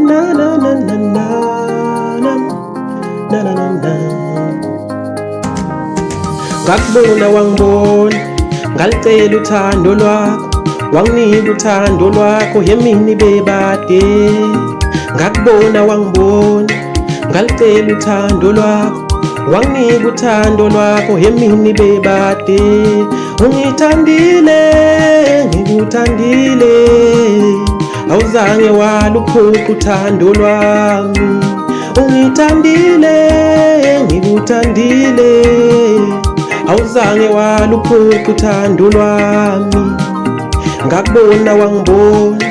na na na na na na na na na. Ngakubona wangibona, ngalicela uthando lwakho, wanginika uthando lwakho yemini bebade. Ngakubona wangibona, ngalicela uthando lwakho, wanginika uthando lwakho yemini bebade. Ungithandile, ngikuthandile, awuzange waluphupha uthando lwami. Ungithandile, ngikuthandile, awuzange waluphupha uthando lwami. Ngakubona wangibona,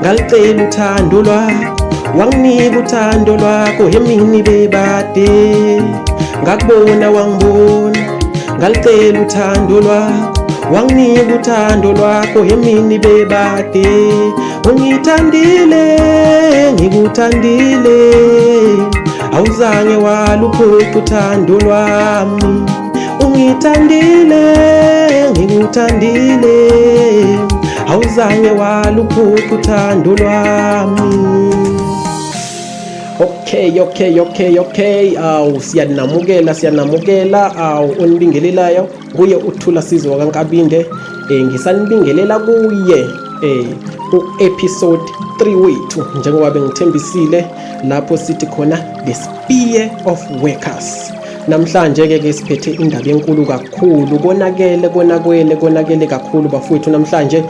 ngalicela uthando lwakho, wanginika uthando lwakho yemini bebade. Ngakubona wangibona, ngalicela uthando lwakho, wanginika uthando lwakho yemini bebade. Ungithandile, ngikuthandile, awuzange waluphupha uthando lwami. Ungithandile, ngikuthandile, awuzange waluphupha uthando lwami. Okay. Siyanamukela. Onibingelelayo kuye uThula Sizwe kaNkabinde. Ngisanibingelela kuye u-episode 3 wethu, njengoba bengithembisile lapho sithi khona the spear of workers. Namhlanje ke siphethe indaba enkulu kakhulu, konakele kakhulu bafowethu. Namhlanje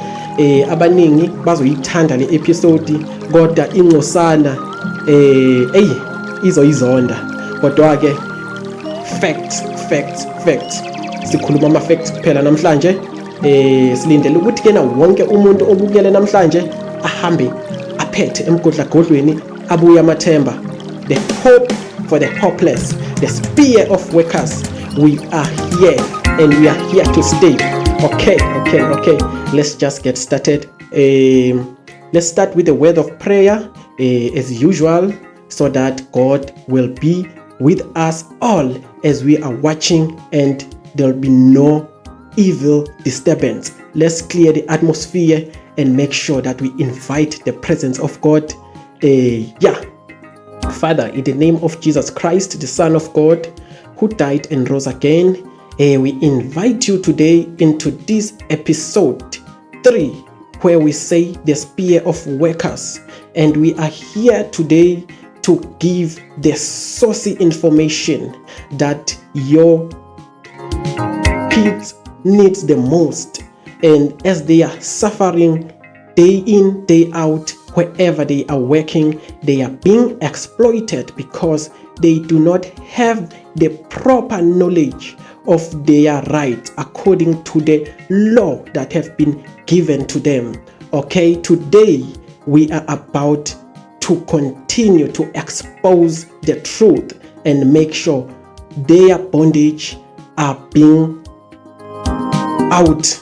abaningi bazoyithanda le episode, kodwa ingcosana izoyizonda. Kodwa ke facts. Sikhuluma ama-facts kuphela namhlanje. Silindele ukuthi kena wonke umuntu obukele namhlanje ahambe aphethe emgodlagodlweni, abuye amathemba. The hope for the hopeless, the spear of workers. We are here and we are here to stay. Okay. Let's just get started. Let's start with a word of prayer as usual, so that God will be with us all as we are watching and there will be no evil disturbance. Let's clear the atmosphere and make sure that we invite the presence of God. Father, in the name of Jesus Christ, the Son of God, who died and rose again, we invite you today into this episode 3, where we say the spear of workers. And we are here today to give the saucy information that your kids needs the most. And as they are suffering day in, day out, wherever they are working, they are being exploited because they do not have the proper knowledge of their rights according to the law that have been given to them. Okay, today we are about to continue to expose the truth and make sure their bondage are being out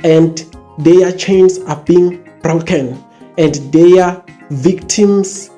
and their chains are being broken and their victims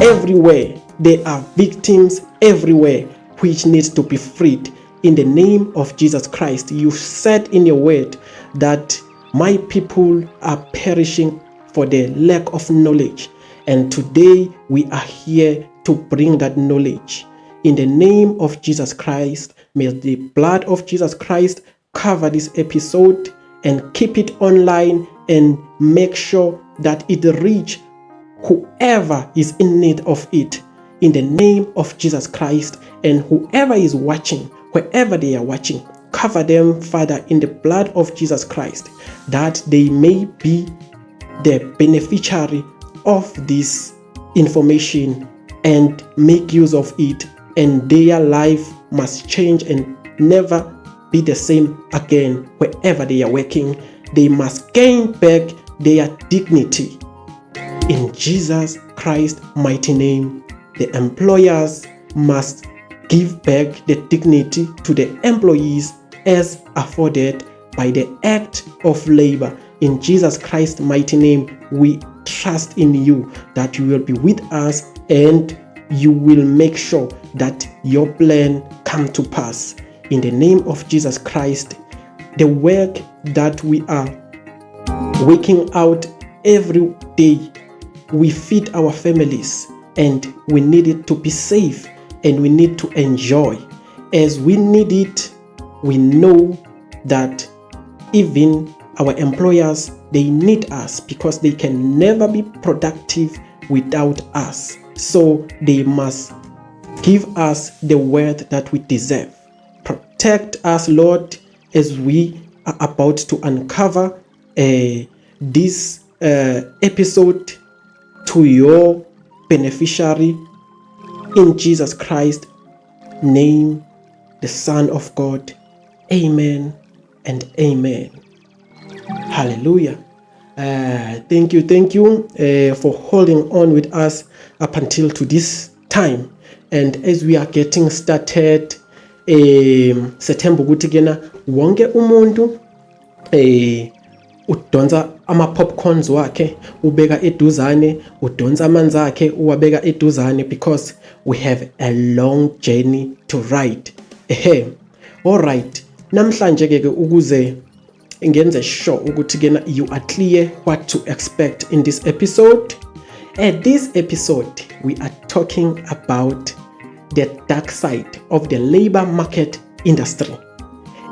everywhere. There are victims everywhere which needs to be freed in the name of Jesus Christ. You said in your word that my people are perishing for the lack of knowledge, and today we are here to bring that knowledge. In the name of Jesus Christ, may the blood of Jesus Christ cover this episode and keep it online and make sure that it reach whoever is in need of it. In the name of Jesus Christ, and whoever is watching, wherever they are watching, cover them, Father, in the blood of Jesus Christ, that they may be the beneficiary of this information and make use of it, and their life must change and never be the same again. Wherever they are working, they must gain back their dignity. In Jesus Christ's mighty name, the employers must give back the dignity to the employees as afforded by the Act of Labor. In Jesus Christ's mighty name, we trust in you that you will be with us and you will make sure that your plan come to pass. In the name of Jesus Christ, the work that we are working out every day we feed our families, and we need it to be safe, and we need to enjoy. As we need it, we know that even our employers, they need us because they can never be productive without us. So they must give us the worth that we deserve. Protect us, Lord, as we are about to uncover this episode to your beneficiary in Jesus Christ's name, the Son of God. Amen and amen. Hallelujah. Thank you for holding on with us up until to this time. And as we are getting started, September ukuthi kena wonke umuntu udonsa ama popcorns wakhe ubeka eduzane, udonsa amanzi akhe uwabeka eduzane, because we have a long journey to ride. All right, namhlanje ke ukuze ngenze sure ukuthi kena you are clear what to expect in this episode. At this episode, we are talking about the dark side of the labor market industry.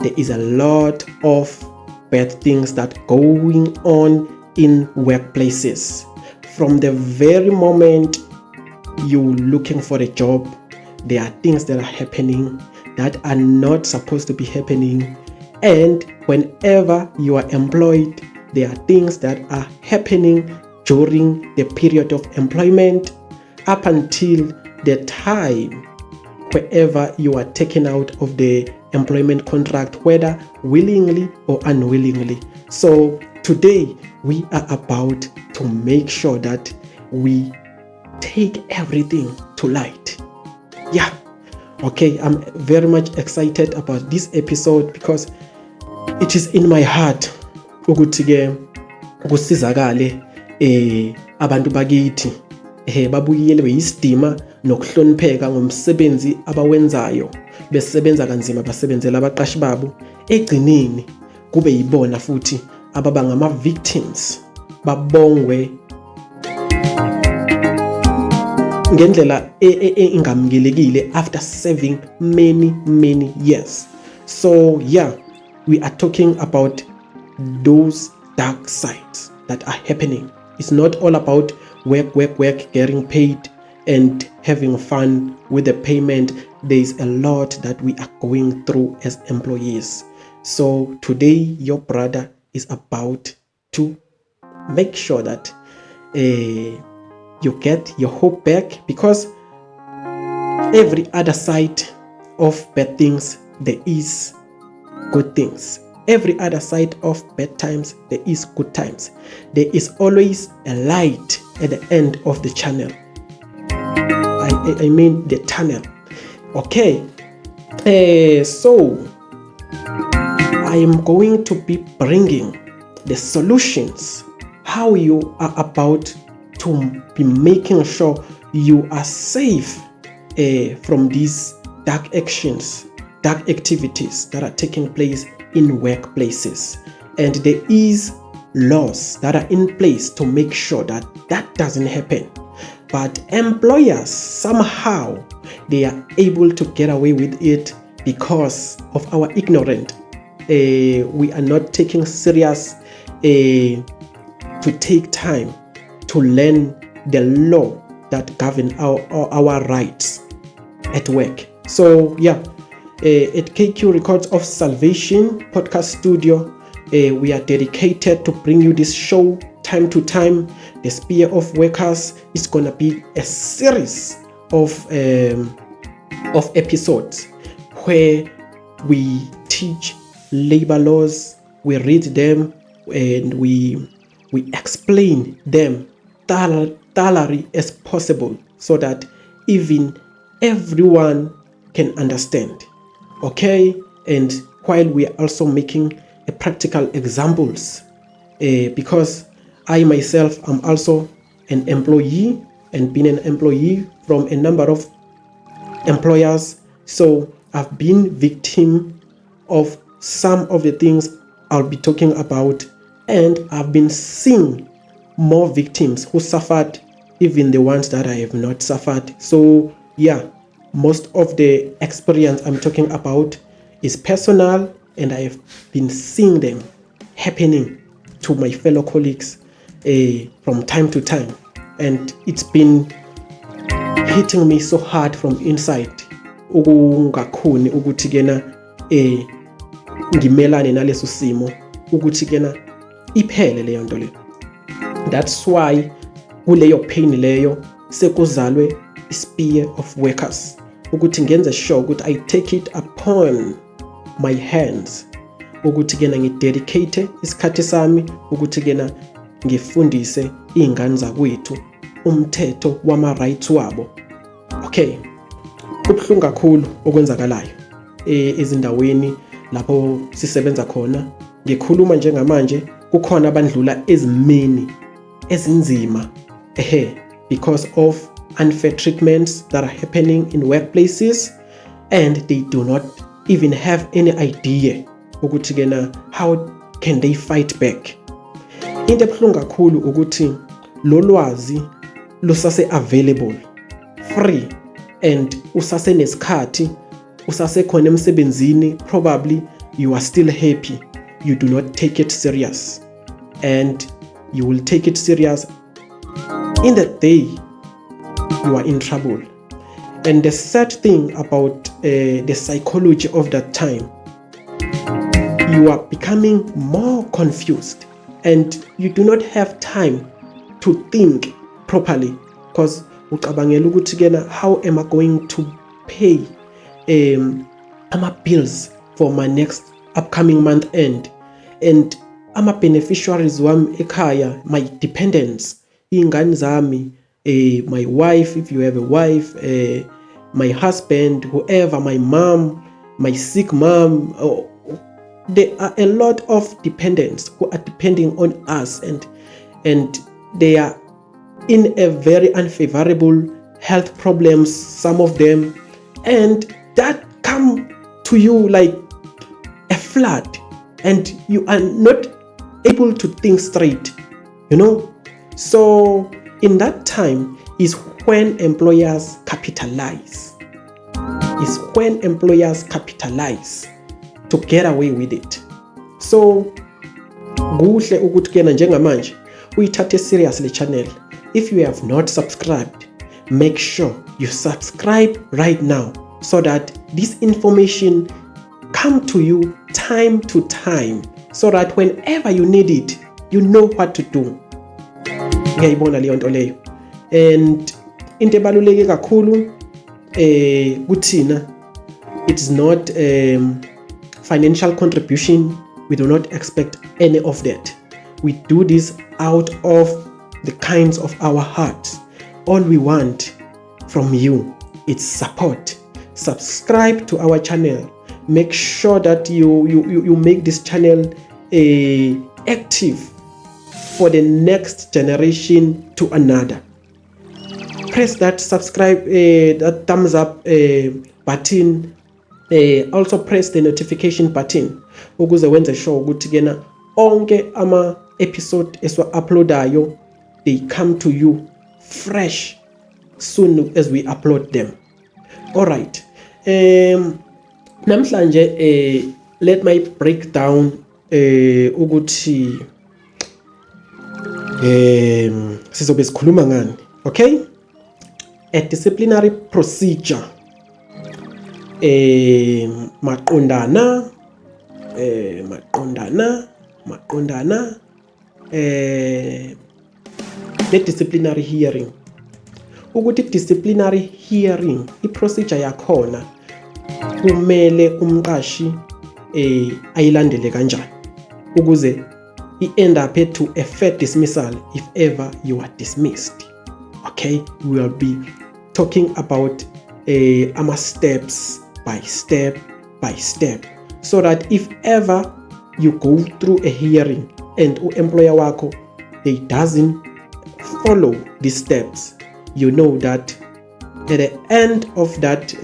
There is a lot of bad things that going on in workplaces. From the very moment you're looking for a job, there are things that are happening that are not supposed to be happening. And whenever you are employed, there are things that are happening during the period of employment up until the time wherever you are taken out of the employment contract, whether willingly or unwillingly. So today we are about to make sure that we take everything to light. Yeah. Okay, I'm very much excited about this episode because it is in my heart ukuthi ke kusizakale abantu bakithi babuyele isidima nokuhlonipheka ngomsebenzi abawenzayo, besebenza kanzima, basebenzela abaqashi babo, egcineni kube yibona futhi ababa ngama victims, babongwe ngendlela engamukelekile after serving many years. So yeah, we are talking about those dark sides that are happening. It's not all about work, getting paid and having fun with the payment. There's a lot that we are going through as employees. So today your brother is about to make sure that you get your hope back, because every other side of bad things, there is good things. Every other side of bad times, there is good times. There is always a light at the end of the channel. I mean the tunnel. Okay. So I am going to be bringing the solutions, how you are about to be making sure you are safe from these dark actions, dark activities that are taking place in workplaces. And there is laws that are in place to make sure that that doesn't happen. But employers, somehow they are able to get away with it because of our ignorance. We are not taking serious to take time to learn the law that govern our rights at work. So yeah, at KQ Records of Salvation podcast studio, we are dedicated to bring you this show time to time. The Spear of Workers is gonna be a series of episodes where we teach labor laws, we read them, and we explain them thoroughly as possible so that even everyone can understand. Okay, and while we are also making practical examples, because I myself am also an employee and been an employee from a number of employers, so I've been victim of some of the things I'll be talking about, and I've been seeing more victims who suffered even the ones that I have not suffered. So yeah, most of the experience I'm talking about is personal, and I have been seeing them happening to my fellow colleagues from time to time, and it's been hitting me so hard from inside ukungakhoni ukuthi kena ngimelane naleso simo ukuthi kena iphele leyo nto leyo. That's why kuleyo pain leyo sekuzalwe ispear of workers ukuthi ngenze sure ukuthi I take it upon my hands ukuthi kena ngidedicate isikhathi sami ukuthi kena ngifundise izingane zakwethu umthetho wama rights wabo. Okay, kubhlungu kakhulu okwenzakalayo ezindaweni lapho sisebenza khona. Ngikhuluma njengamanje kukhona abandlula ezimini ezinzima because of unfair treatments that are happening in workplaces, and they do not even have any idea ukuthi kena how can they fight back. Into ebhlungu kakhulu ukuthi lo lwazi lusase available free, and usase nesikhathi, usase khona emsebenzini, probably you are still happy. You do not take it serious, and you will take it serious in the day you are in trouble. And the sad thing about the psychology of that time, you are becoming more confused, and you do not have time to think properly, because ucabangela ukuthi kena how am I going to pay my bills for my next upcoming month end, and ama beneficiaries wami ekhaya, my dependents, ingane zami, my wife if you have a wife, my husband, whoever, my mom, my sick mom. There are a lot of dependents who are depending on us, and they are in a very unfavorable health problems, some of them, and that come to you like a flood, and you are not able to think straight, you know. So in that time is when employers capitalize. Is when employers capitalize to get away with it. So kuhle ukuthi kena njengamanje uyithathe seriously channel. If you have not subscribed, make sure you subscribe right now so that this information come to you time to time, so that whenever you need it, you know what to do. Ngiyayibona leyo nto leyo. And into ebaluleke kakhulu kuthina, it's not financial contribution. We do not expect any of that. We do this out of the kinds of our hearts. All we want from you is support. Subscribe to our channel. Make sure that you make this channel active for the next generation to another. Press that subscribe, that thumbs up button. Also press the notification button ukuze wenze sure ukuthi kena onke ama episode eswa uploadayo they come to you fresh soon as we upload them. All right. Namhlanje let my break down ukuthi sizobe sikhuluma ngani. Okay? A disciplinary procedure maqondana le disciplinary hearing. Ukuthi disciplinary hearing i-procedure yakhona kumele umqashi ayilandele kanjani ukuze i-end up to a fair dismissal if ever you are dismissed. Okay, we will be talking about steps by step, so that if ever you go through a hearing and employer wako they doesn't follow these steps, you know that at the end of that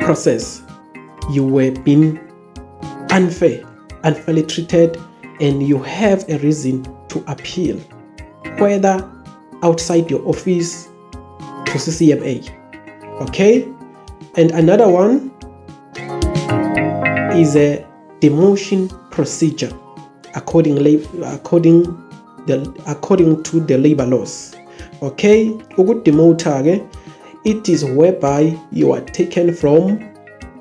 process you were being unfairly treated, and you have a reason to appeal, whether outside your office to CCMA. Okay? And another one is a demotion procedure according to the labor laws. Okay? Demote, it is whereby you are taken from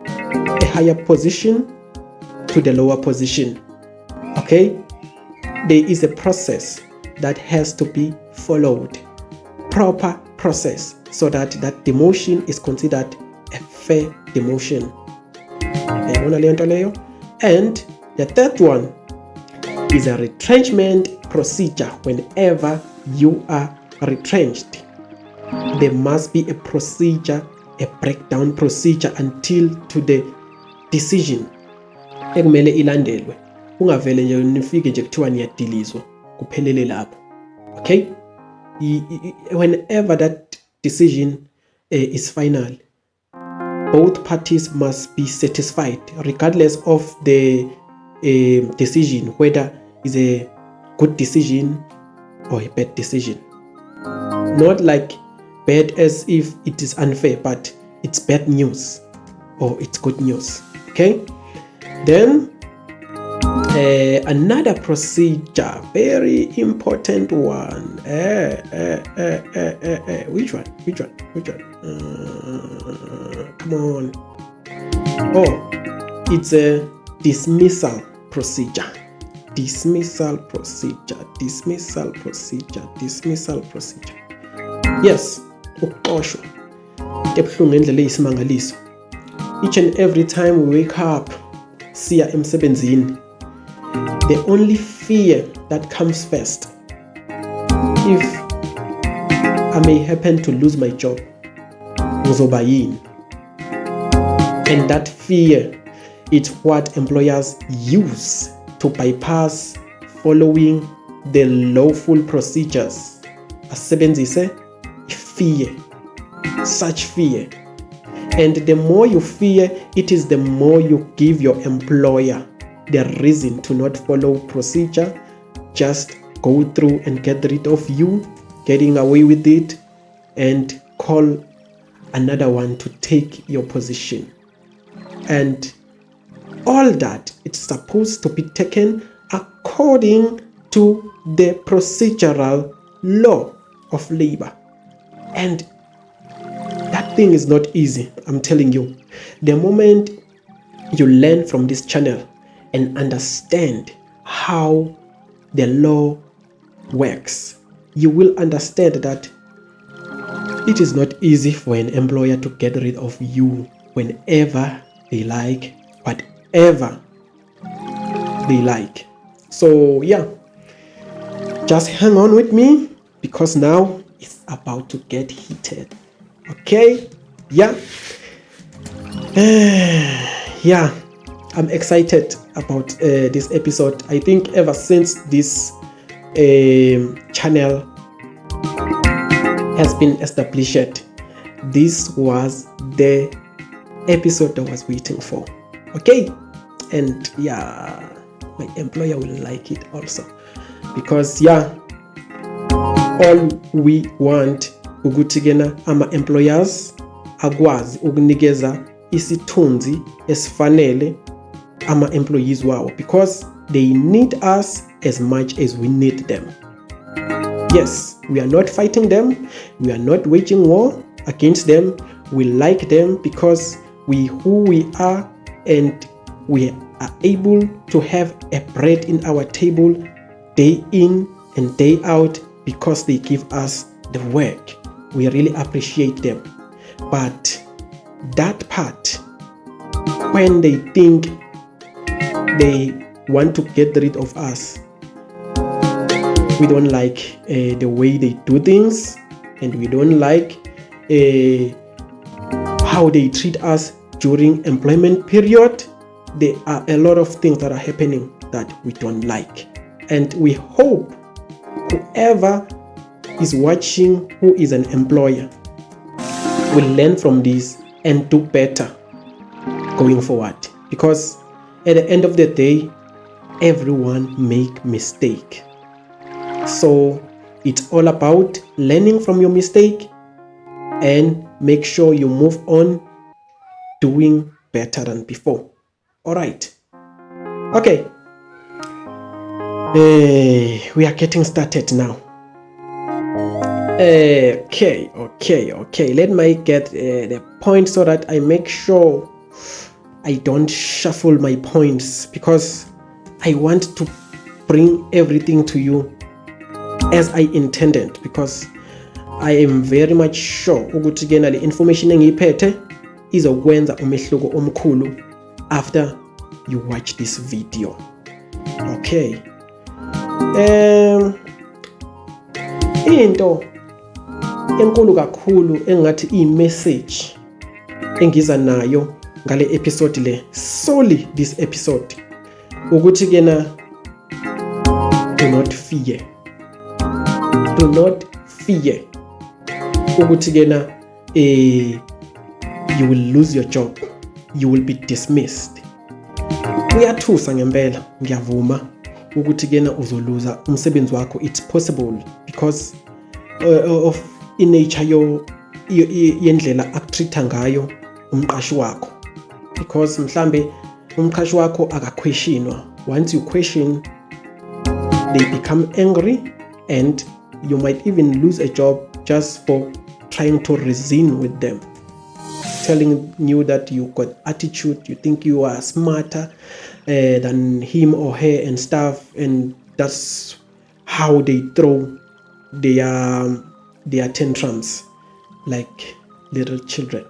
a higher position to the lower position. Okay? There is a process that has to be followed. Proper process, so that demotion is considered a fair demotion. And the third one is a retrenchment procedure. Whenever you are retrenched, there must be a procedure, a breakdown procedure until to the decision ekumele ilandelwe. Ungavele nje nifike nje kuthiwa niyadilizwa kuphelele lapho. Okay? Whenever that decision is final, both parties must be satisfied, regardless of the decision, whether it's a good decision or a bad decision. Not like bad as if it is unfair, but it's bad news or it's good news. Okay? Then another procedure, very important one. Which one? Come on. Oh, it's a dismissal procedure. Dismissal procedure. Yes, each and every time we wake up, siya emsebenzini, the only fear that comes first, if I may happen to lose my job, and that fear is what employers use to bypass following the lawful procedures. Asebenzise fear, such fear. And the more you fear, it is the more you give your employer the reason to not follow procedure, just go through and get rid of you, getting away with it, and call another one to take your position. And all that, it's supposed to be taken according to the procedural law of labor. And that thing is not easy, I'm telling you. The moment you learn from this channel and understand how the law works, you will understand that it is not easy for an employer to get rid of you whenever they like, whatever they like. So yeah, just hang on with me, because now it's about to get heated. Okay? Yeah. Yeah, I'm excited about this episode. I think ever since this channel has been established, this was the episode I was waiting for. Okay? And yeah, my employer will like it also, because yeah, all we want ukuthi kena ama employers akwazi ukunikeza isithunzi esifanele ama employees wawo, because they need us as much as we need them. Yes, we are not fighting them, we are not waging war against them. We like them because who we are, and we are able to have a bread in our table day in and day out, because they give us the work. We really appreciate them. But that part, when they think they want to get rid of us, we don't like the way they do things, and we don't like how they treat us during employment period. There are a lot of things that are happening that we don't like, and we hope whoever is watching who is an employer will learn from this and do better going forward, because at the end of the day, everyone make mistake. So It's all about learning from your mistake and make sure you move on doing better than before. All right. Okay. We are getting started now. Okay. Let me get the point so that I make sure I don't shuffle my points, because I want to bring everything to you as I intended, because I am very much sure ukuthi ke le information engiyiphethe izokwenza umehluko omkhulu after you watch this video. Okay. Into enkulu kakhulu engathi i-message engiza nayo ngale episode le, solely this episode, ukuthi ke na do not fear ukuthi ke na you will lose your job, you will be dismissed. Kuyathusa ngempela, ngiyavuma ukuthi ke na uzoluza umsebenzi wakho. It's possible because of nature yendlela akutreata ngayo umqashi wakho, because mhlambe umqashi wakho akaquestionwa. Once you question, they become angry and you might even lose a job just for trying to reason with them, telling you that you got attitude, you think you are smarter than him or her and stuff, and that's how they throw their tantrums like little children.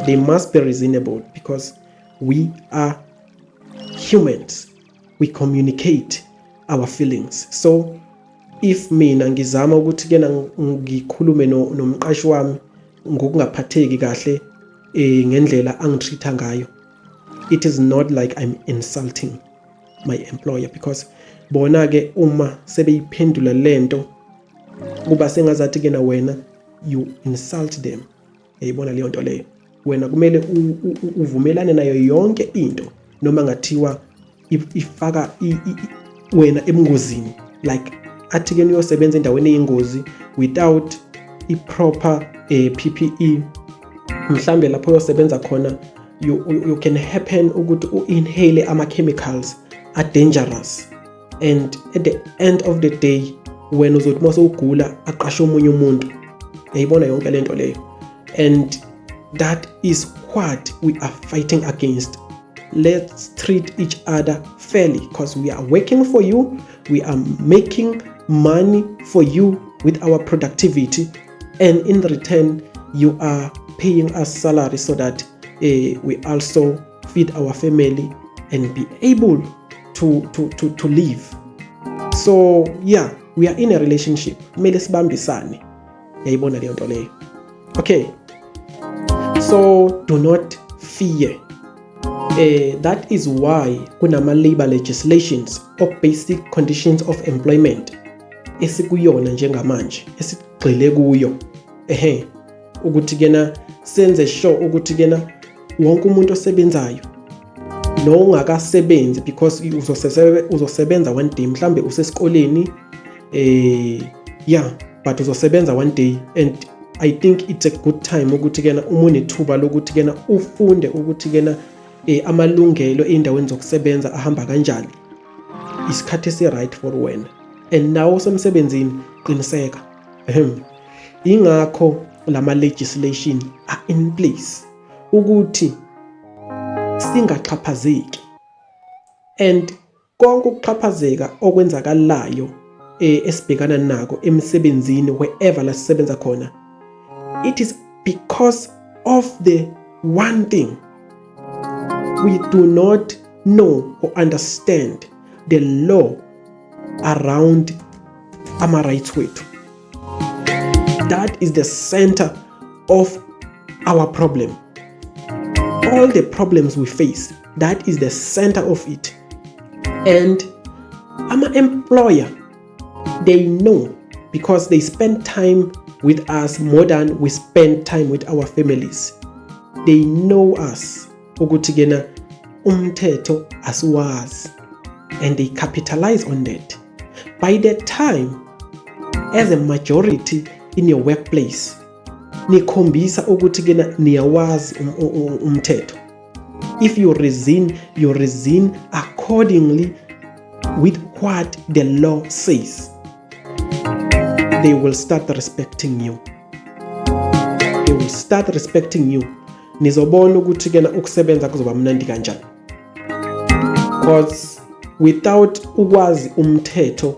They must be reasonable, because we are humans. We communicate our feelings. So if mina ngizama ukuthi ke ngikhulume nomqashi wami ngokungaphatheki kahle ngendlela angitreata ngayo, it is not like I'm insulting my employer, because bona ke uma sebeyiphendula lento kuba sengazathi ke na wena you insult them. Yayibona leyo nto leyo, wena kumele uvumelane nayo yonke into noma ngathiwa ifaka wena emngozini, like athi ke niyosebenza endaweni eyingozi without i-proper PPE. Mhlambe lapho uyosebenza khona you can happen ukuthi u-inhale ama-chemicals are dangerous, and at the end of the day when uzothi mase ugula aqashe omunye umuntu. Yayibona yonke lento leyo, and that is what we are fighting against. Let's treat each other fairly, because we are working for you, we are making money for you with our productivity, and in return you are paying us salary so that we also feed our family and be able to live. So yeah, we are in a relationship, kumele sibambisane. Yayibona leyo nto leyo. Okay, so do not fear. That is why kunama labor legislations or basic conditions of employment esikuyona njengamanje, esigxile kuyo, ukuthi ke na senze sure ukuthi ke na wonke umuntu osebenzayo no ungakasebenzi, because uzosebenza one day, mhlambe usesikoleni but uzosebenza one day, and I think it's a good time ukuthi ke na uma unethuba lokuthi ke na ufunde ukuthi ke na amalungelo endaweni zokusebenza ahamba kanjani. Isikhathi esi right for wena, and nawo semsebenzini qiniseka. Ingakho lama legislation are in place ukuthi singaxhaphazeki, and konke ukuxhaphazeka okwenzakalayo esibhekana nako emsebenzini wherever la sisebenza khona, it is because of the one thing: we do not know or understand the law around ama rights wethu. That is the center of our problem. All the problems we face, that is the center of it. And I'm an employer, they know, because they spend time with us more than we spend time with our families. They know us ukuthi kena umthetho asiwazi, and they capitalize on that. By the time as a majority in your workplace nikhombisa ukuthi ke niyawazi umthetho. If you reason accordingly with what the law says. They will start respecting you. They will start respecting you. Nizobona ukuthi ke ukusebenza kuzoba mnandi kanjani. Because without ukwazi umthetho,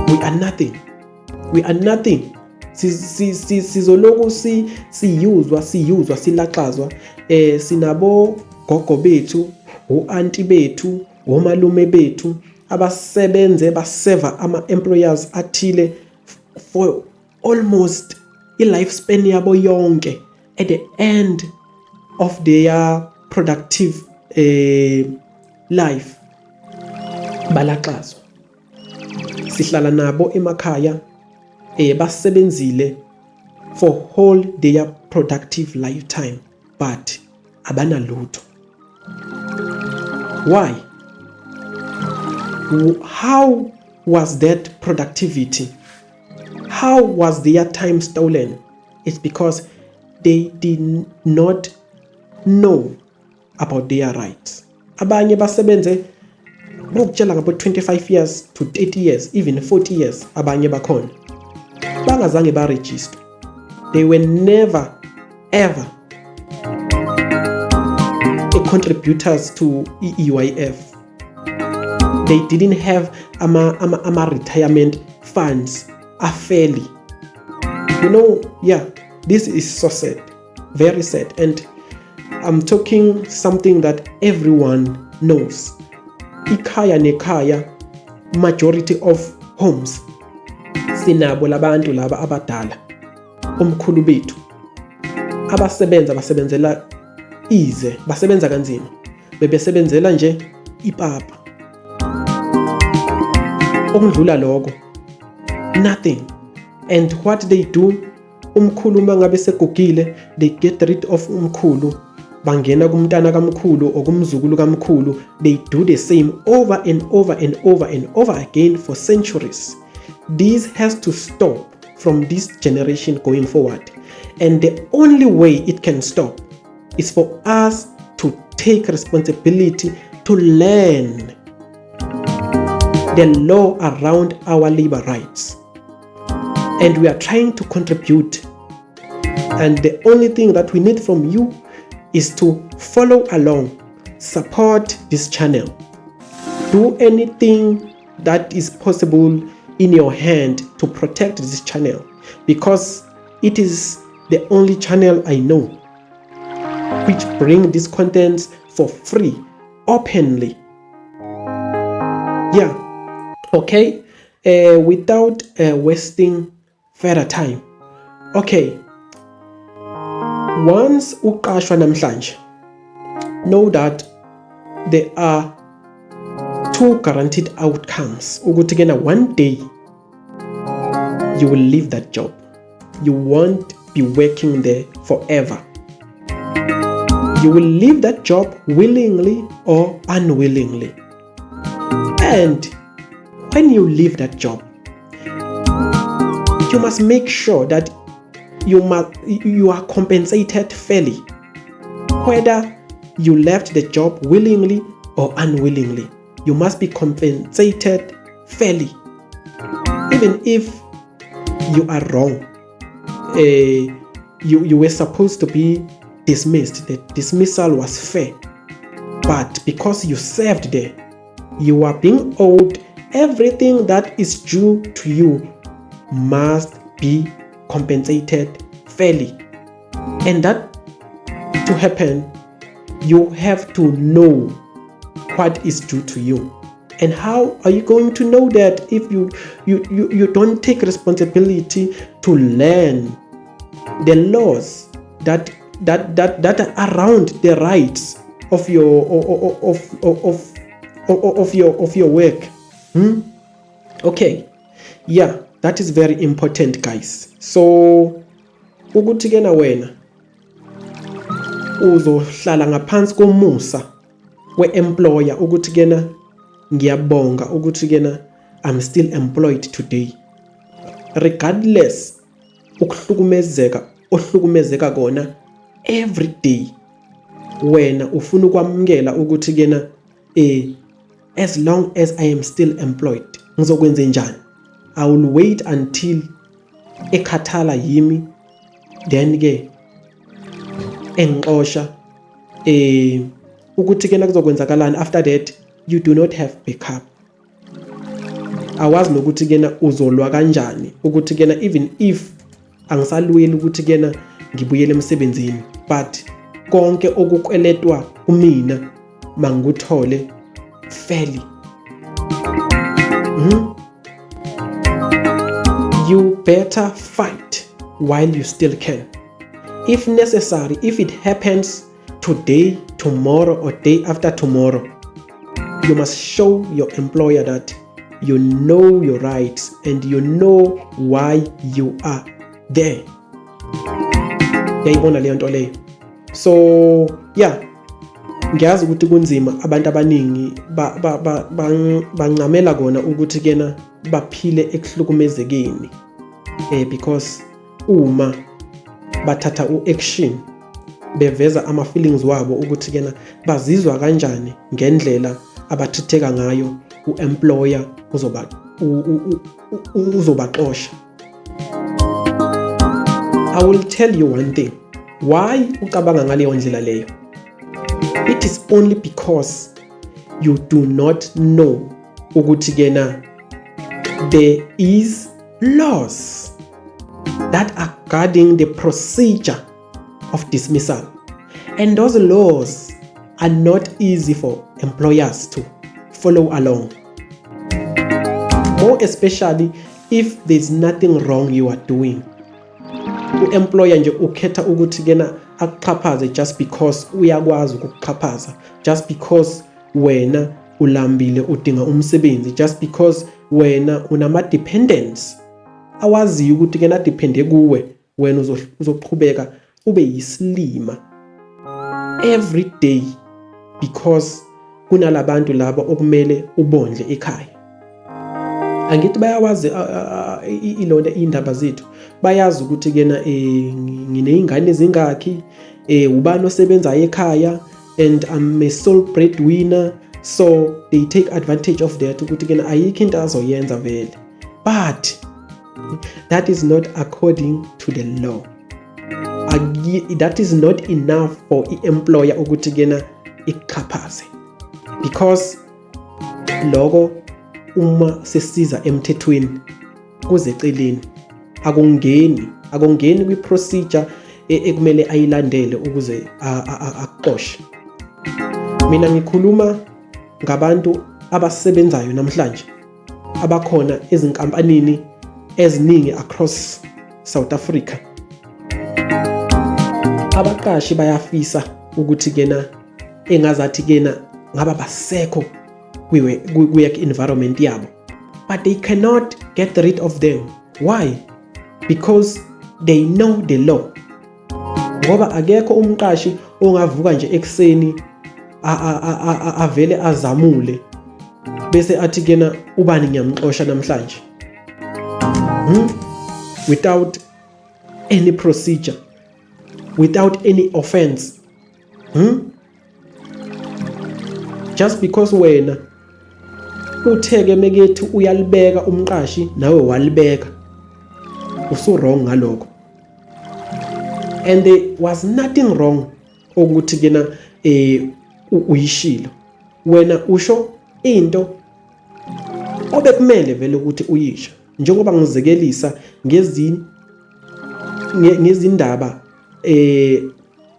we are nothing. We are nothing. Sizoloku siyuzwa silaxazwa sinabo gogo bethu, o-auntie bethu, omalume bethu abasebenze baseva ama-employers athile for almost i-lifespan yabo yonke. At the end of their productive life balaxazwa. Sihlala nabo emakhaya basebenzile for whole their productive lifetime but abanalutho. Why? How was that productivity? How was their time stolen? It's because they did not know about their rights. Abanye basebenze ngokutshela ngabo 25 years to 30 years, even 40 years abanye bakhona. Bangazange ba register. They were never ever contributors to EYF. They didn't have ama retirement funds fairly. This is so sad, very sad, and I'm talking something that everyone knows. Ikhaya nekhaya, majority of homes sinabo labantu laba abadala, omkhulu bethu basebenzela ize, basebenza kanzima, bebesebenzela nje ipapa. Okudlula lokho, nothing. And what they do, umkhulu mangabe segugile, they get rid of umkhulu, bangena kumntana kamkhulu okumzukulu kamkhulu. They do the same over and over and over and over again for centuries. This has to stop from this generation going forward. And the only way it can stop is for us to take responsibility to learn the law around our labor rights. And we are trying to contribute. And the only thing that we need from you is to follow along, support this channel. Do anything that is possible in your hand to protect this channel, because it is the only channel I know which bring these contents for free, openly. Okay. Without wasting further time. Okay. Once uqashwa namhlanje, know that there are two guaranteed outcomes. Ukuthi kena one day you will leave that job. You won't be working there forever. You will leave that job willingly or unwillingly. And when you leave that job, you must make sure that you are compensated fairly, whether you left the job willingly or unwillingly. You must be compensated fairly, even if you are wrong. You were supposed to be dismissed. The dismissal was fair, but because you served there, you are being owed everything that is due to you. Must be compensated fairly, and that to happen, you have to know what is due to you. And how are you going to know that if you don't take responsibility to learn the laws that are around the rights of your work? Okay, that is very important, guys. So ukuthi kena wena uzohlala ngaphansi komusa we-employer ukuthi kena ngiyabonga ukuthi kena I'm still employed today. regardless ohlukumezeka kona every day, wena ufuna ukwamukela ukuthi kena as long as I am still employed ngizokwenza njani. I will wait until ekhathala yimi, then ke engixosha ukuthi kena kuzokwenzakalani. After that you do not have backup. Awazi nokuthi kena uzolwa kanjani, ukuthi kena even if angisalweli ukuthi kena ngibuyele emsebenzini, but konke okukweletwa kumina mangikuthole fairly. You better fight while you still can. If necessary, if it happens today, tomorrow, or day after tomorrow, you must show your employer that you know your rights and you know why you are there. Yayibona leyo nto leyo. So yeah, ngiyazi ukuthi kunzima, abantu abaningi bancamela kona ukuthi kena baphile ekuhlukumezekeni, because uma bathatha action beveza ama feelings wabo ukuthi kena bazizwa kanjani ngendlela abathitheka ngayo u-employer uzobaxosha. I will tell you one thing. Why ucabanga ngaleyo ndlela leyo? It is only because you do not know ukuthi kena there is laws that are guarding the procedure of dismissal, and those laws are not easy for employers to follow along, more especially if there's nothing wrong you are doing. U-employer nje ukhetha ukuthi kena akuxhaphaze just because uyakwazi ukukuxhaphaza, just because wena ulambile udinga umsebenzi, just because wena unama dependents awaziyo ukuthi kena depende kuwe, wena uzoqhubeka ube yisilima every day because kunalabantu laba okumele ubondle ekhaya. Angithi bayawazi ilona indaba zethu, bayazi ukuthi kena ngineingane ezingakhi, ubani osebenza ekhaya, and I'm a sole breadwinner, so they take advantage of that ukuthi kena ayikho into azoyenza vele. But that is not according to the law. That is not enough for i-employer ukuthi kena ikuxhaphaze, because lokho uma sesiza emthethweni kuzeceleni akungeni kwi-procedure ekumele ayilandele ukuze aqoshe. Mina ngikhuluma ngabantu abasebenzayo namhlanje abakhona ezinkampanini eziningi across South Africa. Abaqashi bayafisa ukuthi kena engazathi kena ngaba basekho kwi-work environment yabo, but they cannot get rid of them. Why? Because they know the law. Ngoba akekho umqashi ongavuka nje ekseni avele azamule bese athi kena ubani ngiyamxosha namhlanje, without any procedure, without any offense, just because wena utheke mekethi uyalibeka umqashi nawe walibeka, usu wrong ngaloko. And there was nothing wrong ukuthi kena uyishilo, wena usho into obekumele vele ukuthi uyisho, njengoba ngizekelisa ngezindaba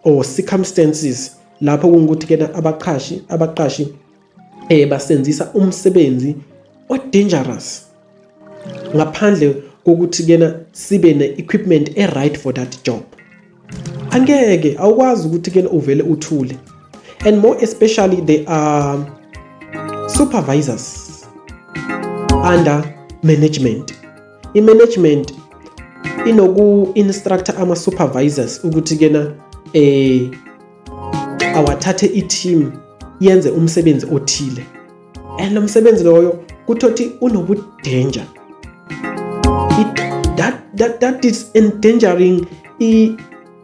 or circumstances lapho kungukuthi kena abaqashi basenzisa umsebenzi o dangerous ngaphandle kokuthi kena sibe ne-equipment right for that job. Angeke awukwazi ukuthi kena uvele uthule, and more especially there are supervisors under management. I-management inoku-instructor ama-supervisors ukuthi kena awathathe i-team yenze umsebenzi othile, and lo msebenzi loyo kuthothi unobudanger. that is endangering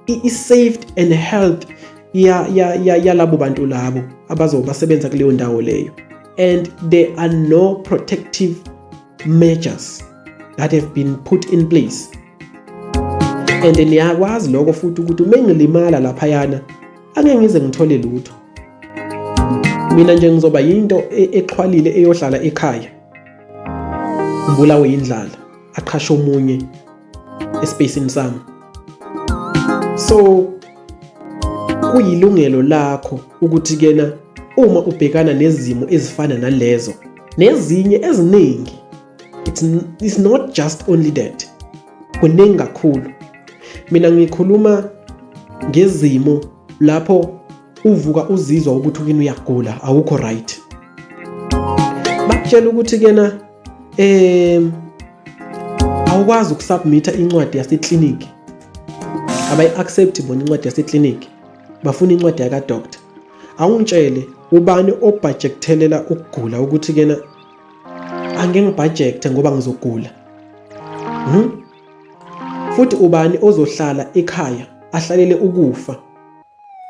i-safety and health yalabo bantu labo abazobasebenza kuleyo ndawo leyo. And there are no protective measures that have been put in place. And niyakwazi lokho futhi ukuthi uma ngilimala laphayana angeke ngize ngithole lutho. Mina nje ngizoba yinto exhwalile eyohlala ekhaya, ngibulawe indlala, aqhashe omunye espacing sami. So kuyilungelo lakho ukuthi kena uma ubhekana nezimo ezifana nalezo nezinye eziningi, it's not just only that, kuningi kakhulu. Mina ngikhuluma ngezimo lapho uvuka uzizwa ukuthi ukini uyagula, awukho right. Bakutshela ukuthi kena awukwazi ukusubmita incwadi yaseclinic, abayi-accept bona incwadi yaseclinic, bafuna incwadi yaka-doctor. Awungitshele ubani obudgetelela ukugula ukuthi kena angeke ngibudgete ngoba ngizogula. Futhi ubani ozohlala ekhaya ahlalele ukufa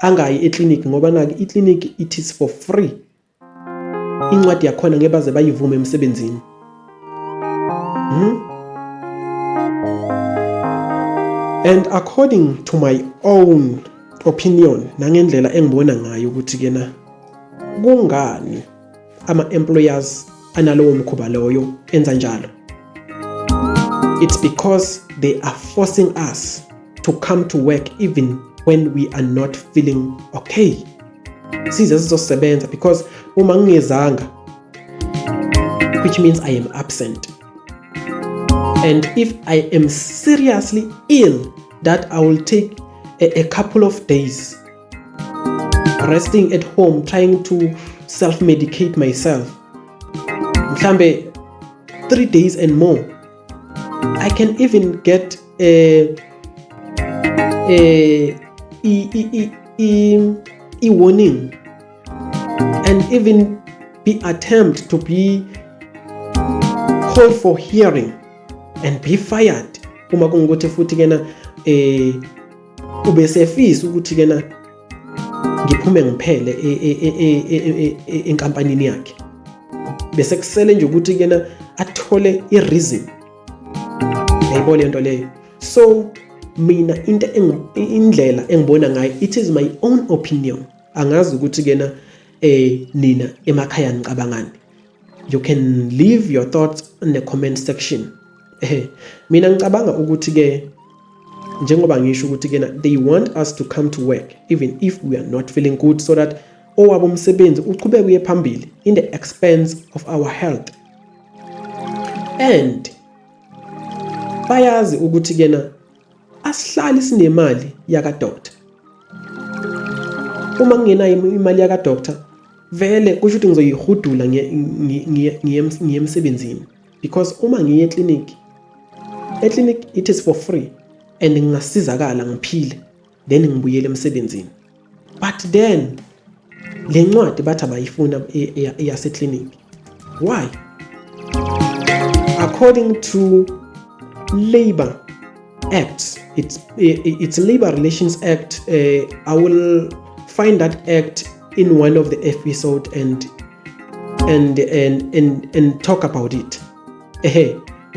angayi eclinic ngoba naki iclinic it is for free. Incwadi yakhona ngeke baze bayivume emsebenzini. And according to my own opinion, nangendlela engibona ngayo ukuthi kena kungani ama-employers analowo mkhuba loyo enza njalo. It's because they are forcing us to come to work even when we are not feeling okay. Size sizosebenza because uma ngingezanga, which means I am absent. And if I am seriously ill, that I will take a couple of days resting at home, trying to self-medicate myself. Mhlambe 3 days and more. I can even get a warning and even be attempt to be called for hearing and be fired. Uma kungukuthi futhi kena ube sefisa ukuthi kena ngiphume ngiphele enkampanini yakhe, bese kusele nje ukuthi kena athole i-reason. Yayibona into leyo. So mina indlela engibona ngayo, it is my own opinion. Angazi ukuthi kena nina emakhaya nicabangani. You can leave your thoughts in the comment section. Mina ngicabanga ukuthi ke njengoba ngisho ukuthi kena they want us to come to work even if we are not feeling good, so that owabo umsebenzi uqhubeke uye phambili in the expense of our health. And bayazi ukuthi kena asihlali sinemali yaka-doctor. Uma ngingenayo imali yaka-doctor, vele kusho ukuthi ngizoyihudula ngiye emsebenzini, because uma ngiye eclinic it is for free and ngingasizakala ngiphile, then ngibuyele emsebenzini. But then le ncwadi bathi abayifuna eyaseclinic. Why? According to Labor Act, it's Labor Relations Act. I will find that act in one of the episode and talk about it.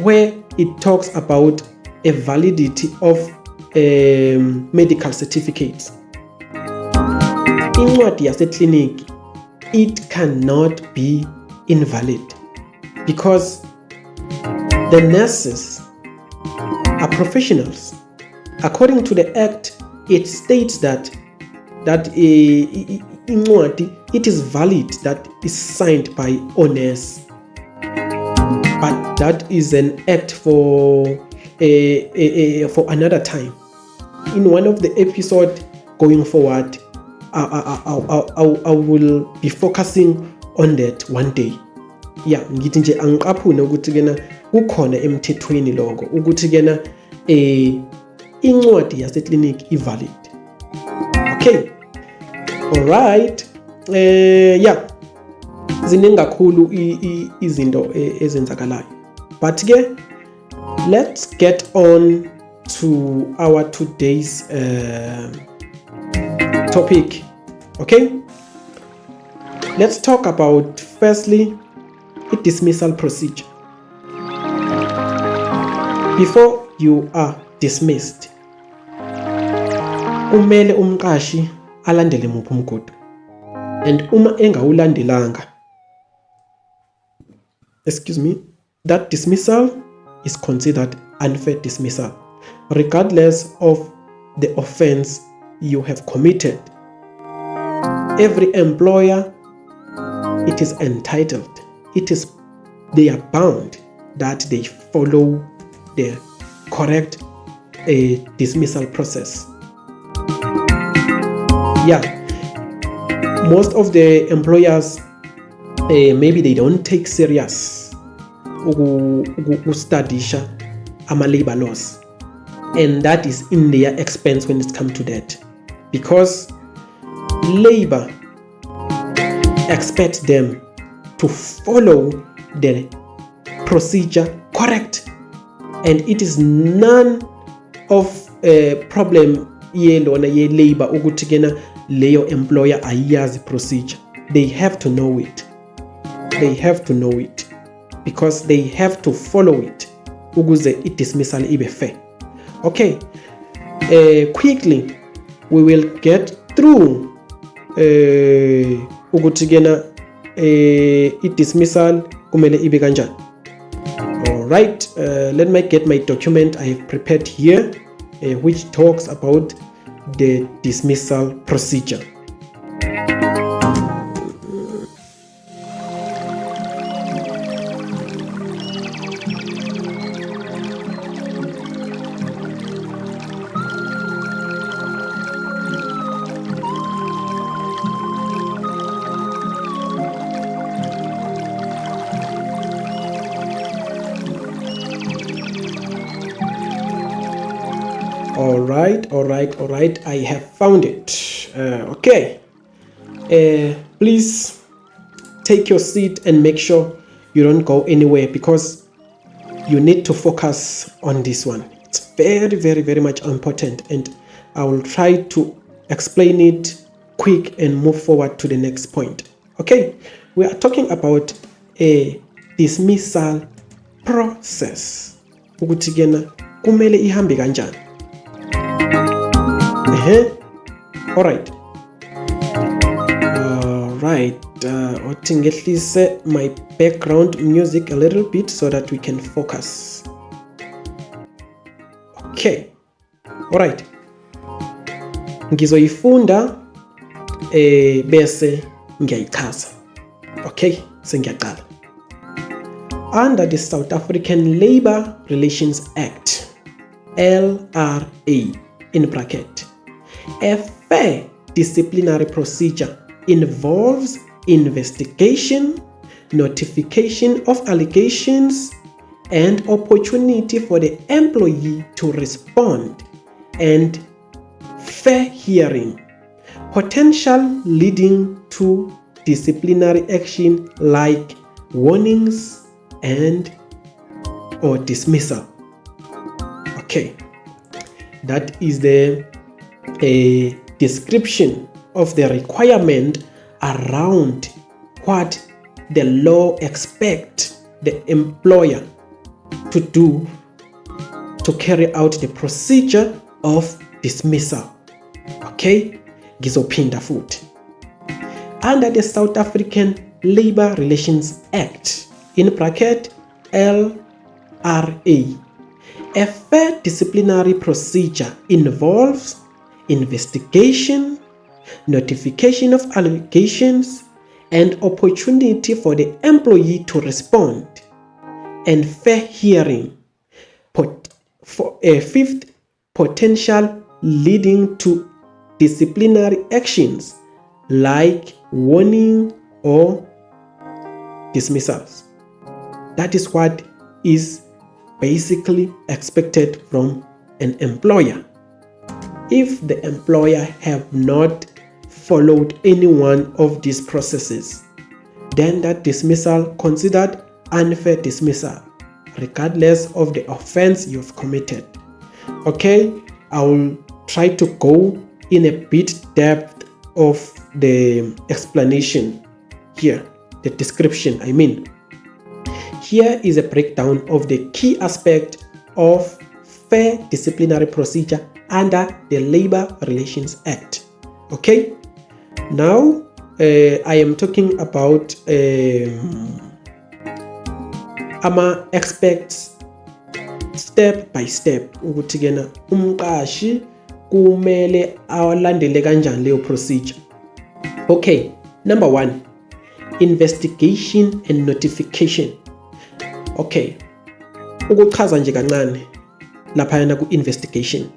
Where it talks about a validity of medical certificates. Incwadi yaseclinic, it cannot be invalid because the nurses are professionals. According to the act, it states that incwadi, it is valid, that is signed by honors. But that is an act for another time. In one of the episodes going forward, I will be focusing on that one day. Yeah, ngithi nje angiqaphune ukuthi kena kukhona emthethweni lokho ukuthi kena incwadi yaseclinic ivalid. Okay. All right. Yeah. Ziningi kakhulu izinto ezenzakalayo. But ke Let's get on to our today's topic. Okay, let's talk about firstly a dismissal procedure. Before you are dismissed, kumele umqashi alandele muphi umgodo, and uma engawulandelanga, that dismissal is considered unfair dismissal, regardless of the offense you have committed. Every employer, it is entitled, they are bound that they follow the correct dismissal process. Yeah, most of the employers maybe they don't take serious ukustudisha ama-labor laws, and that is in their expense when it comes to that, because labor expects them to follow the procedure correct, and it is none of a problem yelona ye labor ukuthi kena leyo employer ayazi procedure. They have to know it. Because they have to follow it ukuze i-dismissal ibe fair. Okay, quickly we will get through ukuthi kena i-dismissal kumele ibe kanjani. Alright, let me get my document I have prepared here, which talks about the dismissal procedure. All right, I have found it. Okay, please take your seat and make sure you don't go anywhere, because you need to focus on this one. It's very, very, very much important, and I will try to explain it quick and move forward to the next point. Okay, we are talking about a dismissal process. Ukuthi kena kumele ihambe kanjani. All right. Ngehlise my background music a little bit so that we can focus. Okay. All right. Ngizoyifunda bese ngiyayichaza. Okay, sengiyaqala. Under the South African Labour Relations Act, LRA, in bracket, a fair disciplinary procedure involves investigation, notification of allegations, and opportunity for the employee to respond, and fair hearing, potential leading to disciplinary action like warnings and or dismissal. Okay, that is the description of the requirement around what the law expects the employer to do to carry out the procedure of dismissal. Okay, ngizophinda futhi. Under the South African Labour Relations Act, in bracket LRA, a fair disciplinary procedure involves investigation, notification of allegations, and opportunity for the employee to respond, and fair hearing. For a fifth, potential leading to disciplinary actions like warning or dismissals. That is what is basically expected from an employer. If the employer have not followed any one of these processes, then that dismissal considered unfair dismissal. regardless of the offense you've committed. Okay, I will try to go in a bit depth of the explanation here, the description I mean. Here is a breakdown of the key aspect of fair disciplinary procedure under the Labor Relations Act. Okay, now I am talking about ama aspects step by step ukuthi kena umqashi kumele alandele kanjani leyo procedure. Okay, number 1, investigation and notification. Okay, ukuchaza nje kancane lapha yana ku investigation.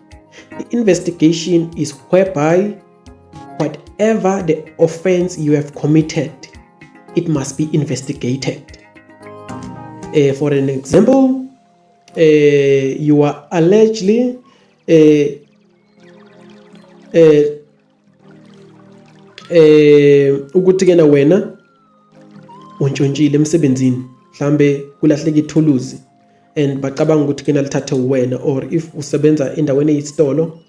The investigation is whereby whatever the offense you have committed, it must be investigated. For an example, you are allegedly ukuthi kena wena untshontshile emsebenzini, mhlambe kulahleka ithuluzi and bacabanga ukuthi kena lithathe wena, or if usebenza endaweni eyisitolo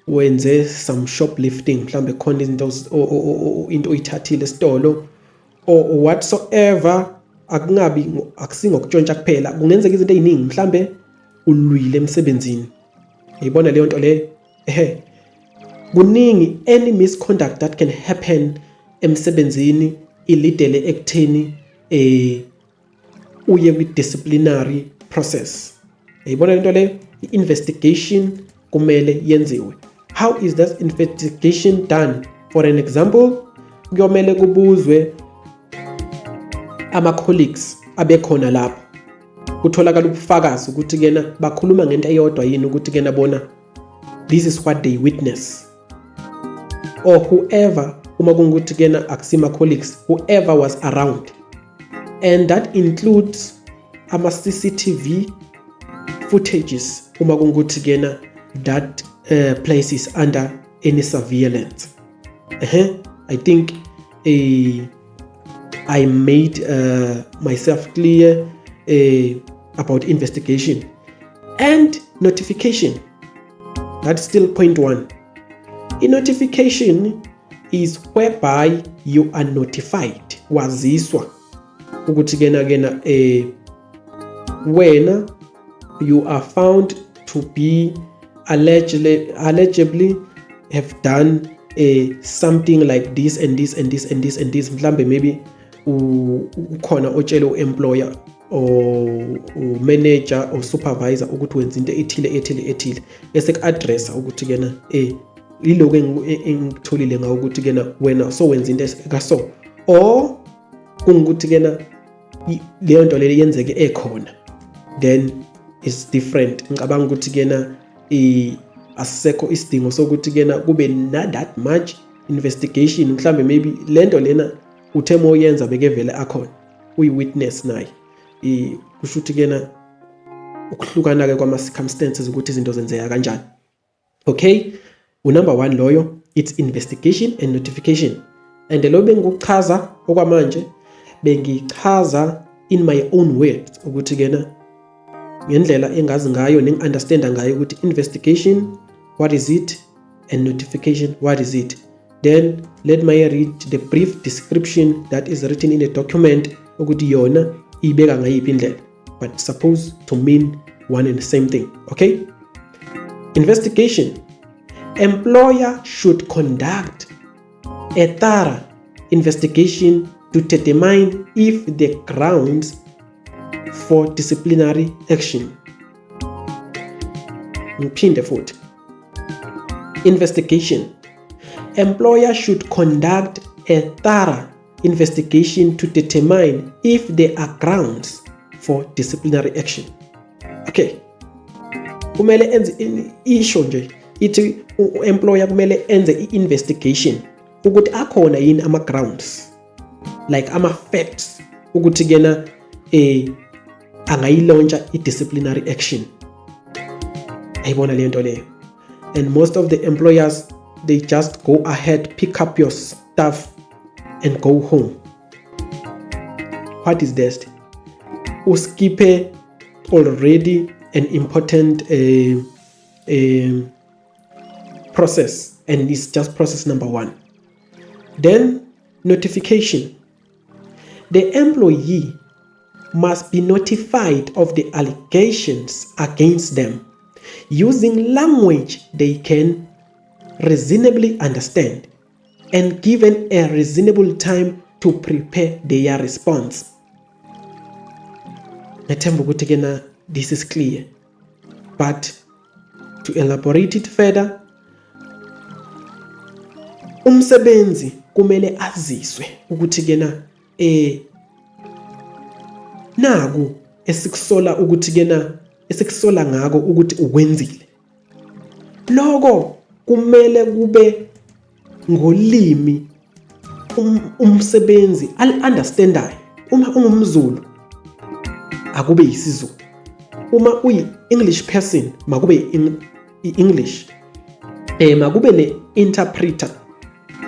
wenze some shoplifting, mhlambe khona izinto into oyithathile esitolo or whatsoever, akusingokutshontsha kuphela, kungenzeka izinto eziningi, mhlambe ulwile emsebenzini. Yibona leyo nto le kuningi any misconduct that can happen emsebenzini ilidele ekutheni uye with disciplinary process. Yibona lento le, investigation kumele yenziwe. How is that investigation done? For an example, kuyomele kubuzwe ama colleagues abekhona lapho, kutholakala ubufakazi ukuthi kena bakhuluma ngento eyodwa yini, ukuthi kena bona this is what they witness, or whoever, uma kungukuthi kena akusima colleagues, whoever was around, and that includes ama CCTV footages uma kungukuthi kena that place is under any surveillance. I think I made myself clear about investigation and notification. That's still point 1. A notification is whereby you are notified, waziswa ukuthi kena when you are found to be allegedly have done something like this and this and this and this and this, mhlambe maybe ukhona otshela u-employer or manager or supervisor ukuthi wenza into ethile esek-addressa ukuthi kena iloko engitholile ngawo ukuthi kena wena so wenza into ekaso, or kungukuthi kena leyo nto leyo yenzeke ekhona, then it's different. Ngicabanga ukuthi kena asisekho isidingo sokuthi kena kube na that much investigation, mhlambe maybe lento lena uthemo oyenza bekevele akhona uyi-witness naye, kusho ukuthi kena ukuhlukana ke kwama circumstances ukuthi izinto zenzeka kanjani. Okay, number 1 loyo, it's investigation and notification. And lo bengikuchaza okwamanje bengichaza in my own words ukuthi kena ngendlela engazi ngayo nengi-understanda ngayo ukuthi investigation what is it and notification what is it. Then let me read the brief description that is written in a document ukuthi yona ibeka ngayiphi indlela, but supposed to mean one and the same thing. Okay, investigation. Employer should conduct a thorough investigation to determine if the grounds for disciplinary action. Ngiphinde futhi. Investigation. Employer should conduct a thorough investigation to determine if there are grounds for disciplinary action. Okay. Kumele enze isho nje ithi employer kumele enze i-investigation ukuthi akhona yini ama grounds, like ama facts ukuthi kena angayilontsha i-disciplinary action. Ayibona le nto leyo. And most of the employers, they just go ahead, pick up your stuff and go home. What is that? uskipe already an important process, and it's just process number 1. Then notification. The employee must be notified of the allegations against them using language they can reasonably understand and given a reasonable time to prepare their response. Ngethemba ukuthi ke na this is clear, but to elaborate it further, umsebenzi kumele aziswe ukuthi ke na naku esikusola ukuthi ke na esikusola ngako ukuthi ukwenzile. Lokho kumele kube ngolimi umsebenzi al-understandayo. Uma ungumZulu akube yisiZulu, uma uyi-English person makube i-English, makube ne-interpreter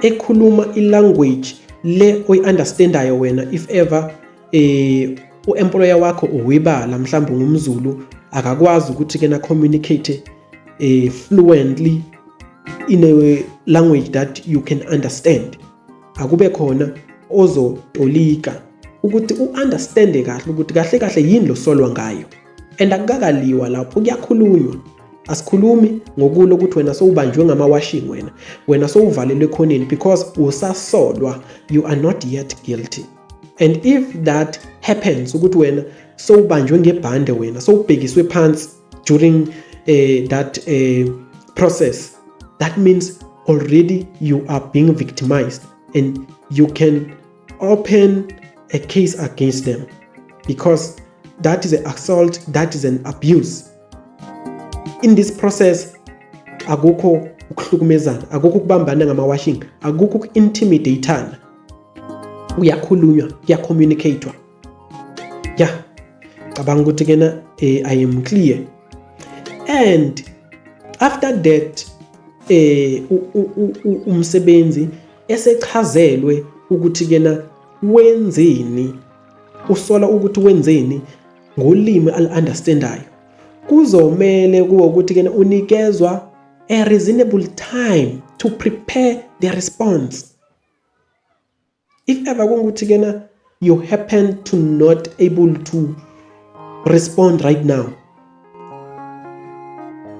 ekhuluma i-language le oyi-understandayo wena. If ever u-employer wakho uwibala, mhlawumbe ngumZulu, akakwazi ukuthi ke na communicate fluently in a language that you can understand, akube khona ozotolika ukuthi u-understande kahle ukuthi kahle kahle yini lo solwa ngayo, and akukakaliwa lapho, kuyakhulunywa. Asikhulumi ngokulo ukuthi wena sowubanjwe ngama-washing, wena sowuvalelwe ekhoneni because usasolwa, you are not yet guilty. And if that happens ukuthi wena sowubanjwe ngebhande, wena sowubhekiswe phansi during that process, that means already you are being victimized and you can open a case against them because that is an assault, that is an abuse. In this process, akukho ukuhlukumezana, akukho ukubambana ngama-washing, akukho uku-intimidateana. Uyakhulunywa, kuyacommunicatewa. Cabanga ukuthi ke na I am clear. And after that umsebenzi esechazelwe ukuthi ke na wenzeni, usola ukuthi wenzeni ngolimi al-understandayo, kuzomele kuwo ukuthi ke na unikezwa a reasonable time to prepare the response. If ever kungukuthi ke na you happen to not able to respond right now,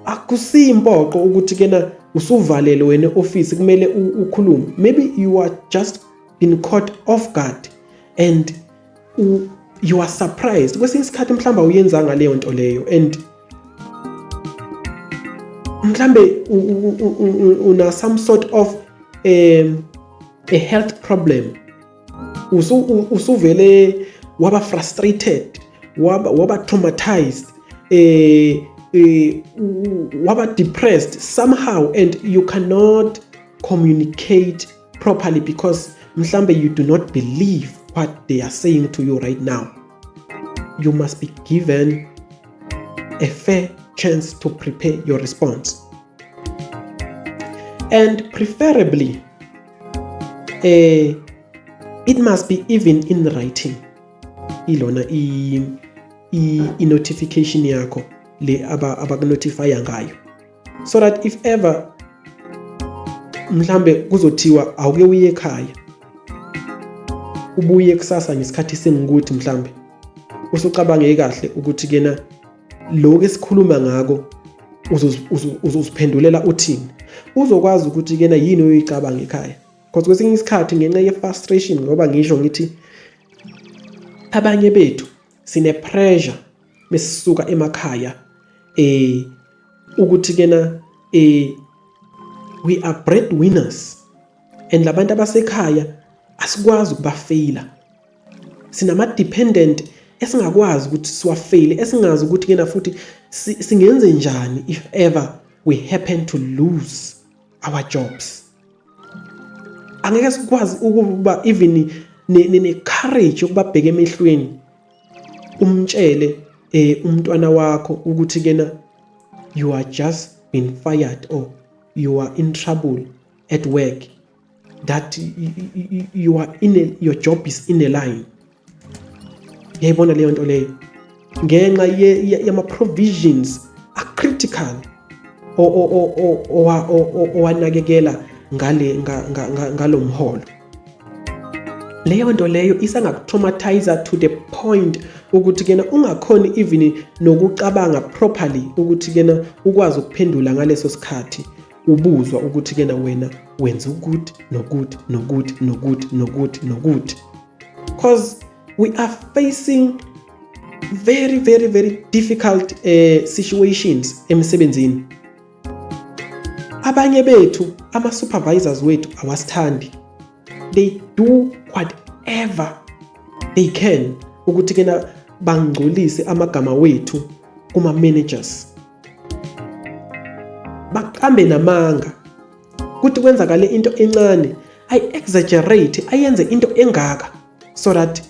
akusimpoqo ukuthi ke na usuvalele wena office kumele ukhulume. Maybe you are just been caught off guard and you are surprised. Kwesinye isikhathi mhlawumbe uyenzanga leyo nto leyo, and mhlawumbe una some sort of a health problem. Usuvele waba frustrated, waba traumatized, waba depressed somehow, and you cannot communicate properly because mhlambe you do not believe what they are saying to you right now. You must be given a fair chance to prepare your response, and preferably it must be even in writing. Ilona i-notification yakho le abakunotifya ngayo, so that if ever mhlambe kuzothiwa awuke uye ekhaya, ubuye kusasa ngesikhathi sengikuthi mhlambe usucabange kahle ukuthi ke na lo esikhuluma ngako uzoziphendulela uthini, uzokwazi ukuthi ke na yini oyicabanga ekhaya. Because kwesinye isikhathi ngenxa ye-frustration, ngoba ngisho ngithi abanye bethu sine pressure mesisuka emakhaya ukuthi ke na we are breadwinners, and labantu abasekhaya asikwazi ukubafeyila. Sinama-dependent esingakwazi ukuthi siwafeyile, esingazi ukuthi ke na futhi singenze njani if ever we happen to lose our jobs. Angeke sikwazi ukuba even ne-courage yokubabheka emehlweni umtshele umntwana wakho ukuthi ke na you are just been fired or you are in trouble at work, that you are your job is in a line. Yayibona leyo nto leyo. ngenxa yama-provisions a-critical owanakekela ngalo mholo. Leyo nto leyo isangakutraumatizer to the point ukuthi kena ungakhoni even nokucabanga properly ukuthi kena ukwazi ukuphendula ngaleso sikhathi ubuzwa ukuthi kena wena wenza ukuthi nokuthi. Because we are facing very, very, very difficult situations emsebenzini. Abanye bethu, ama-supervisors wethu awasithandi. They do whatever they can ukuthi kena bangcolise amagama wethu kuma-managers. Baqambe namanga kuthi kwenzakale into encane, exaggerate, ayenze into engaka so that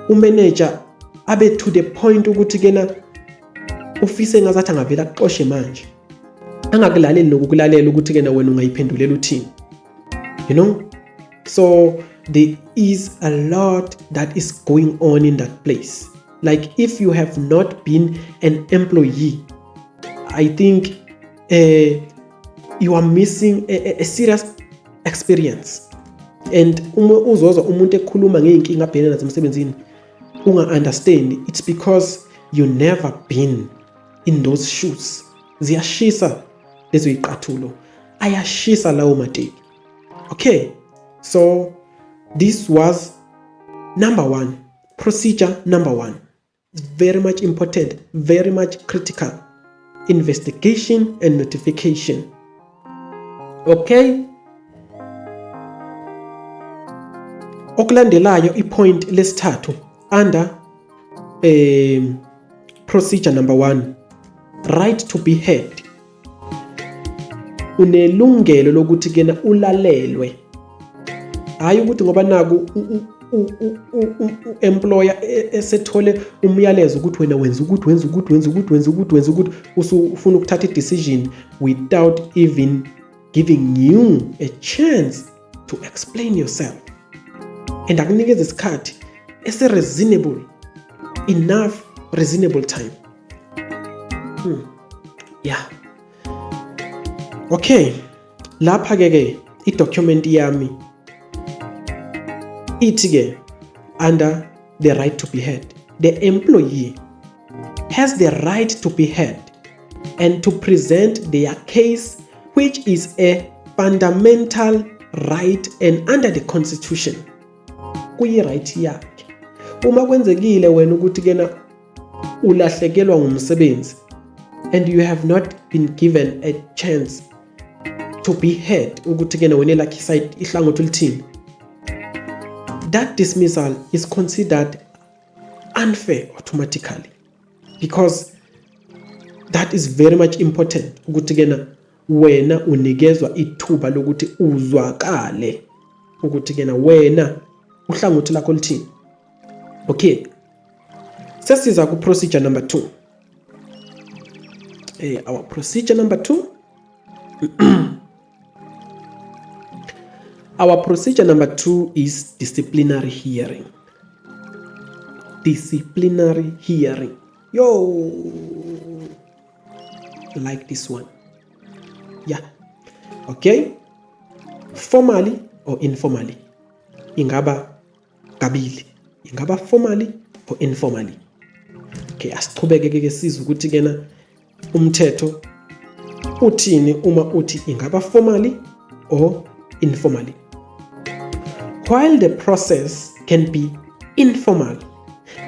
umanager abe to the point ukuthi kena ufise ngazathi angavela aqoshe manje, angakulaleli nokukulalela ukuthi kena wena ungayiphendulela uthini. You know, so there is a lot that is going on in that place. Like if you have not been an employee, I think you are missing a serious experience. And uzozwa umuntu ekhuluma ngeenkinga abhekene nazo emsebenzini unga-understand, it's because you never been in those shoes. Ziyashisa lezo iqathulo, ayashisa lawo mateki. Okay, so this was number 1, procedure number 1. It's very much important, very much critical. Investigation and notification. Okay, okulandelayo ipoint lesithathu under procedure number 1, right to be heard. Unelungelo lokuthi kena ulalelwe, hayi ukuthi ngoba naku employer esethole umyalezo ukuthi wena wenza ukuthi usufuna ukuthatha i-decision without even giving you a chance to explain yourself. And akunikeza isikhathi esi-reasonable time. Yeah. Okay, lapha ke i-document yami ithi ke under the right to be heard, the employee has the right to be heard and to present their case, which is a fundamental right and under the constitution. Kuyi-right yakhe. Uma kwenzekile wena ukuthi kena ulahlekelwa ngumsebenzi and you have not been given a chance to be heard ukuthi kena wena lakhi side ihlangothi lithini, that dismissal is considered unfair automatically, because that is very much important ukuthi kena wena unikezwa ithuba lokuthi uzwakale ukuthi kena wena uhlangothi lakho lithini. Okay, sesiza ku procedure number 2. Our procedure number 2 our procedure number 2 is disciplinary hearing. Disciplinary hearing. Yo, I like this one. Yeah. Okay, formally or informally, ingaba kabili, ingaba formally or informally. Okay, asiqhubeke ke sizwe ukuthi kena umthetho uthini uma uthi ingaba formally or informally. While the process can be informal,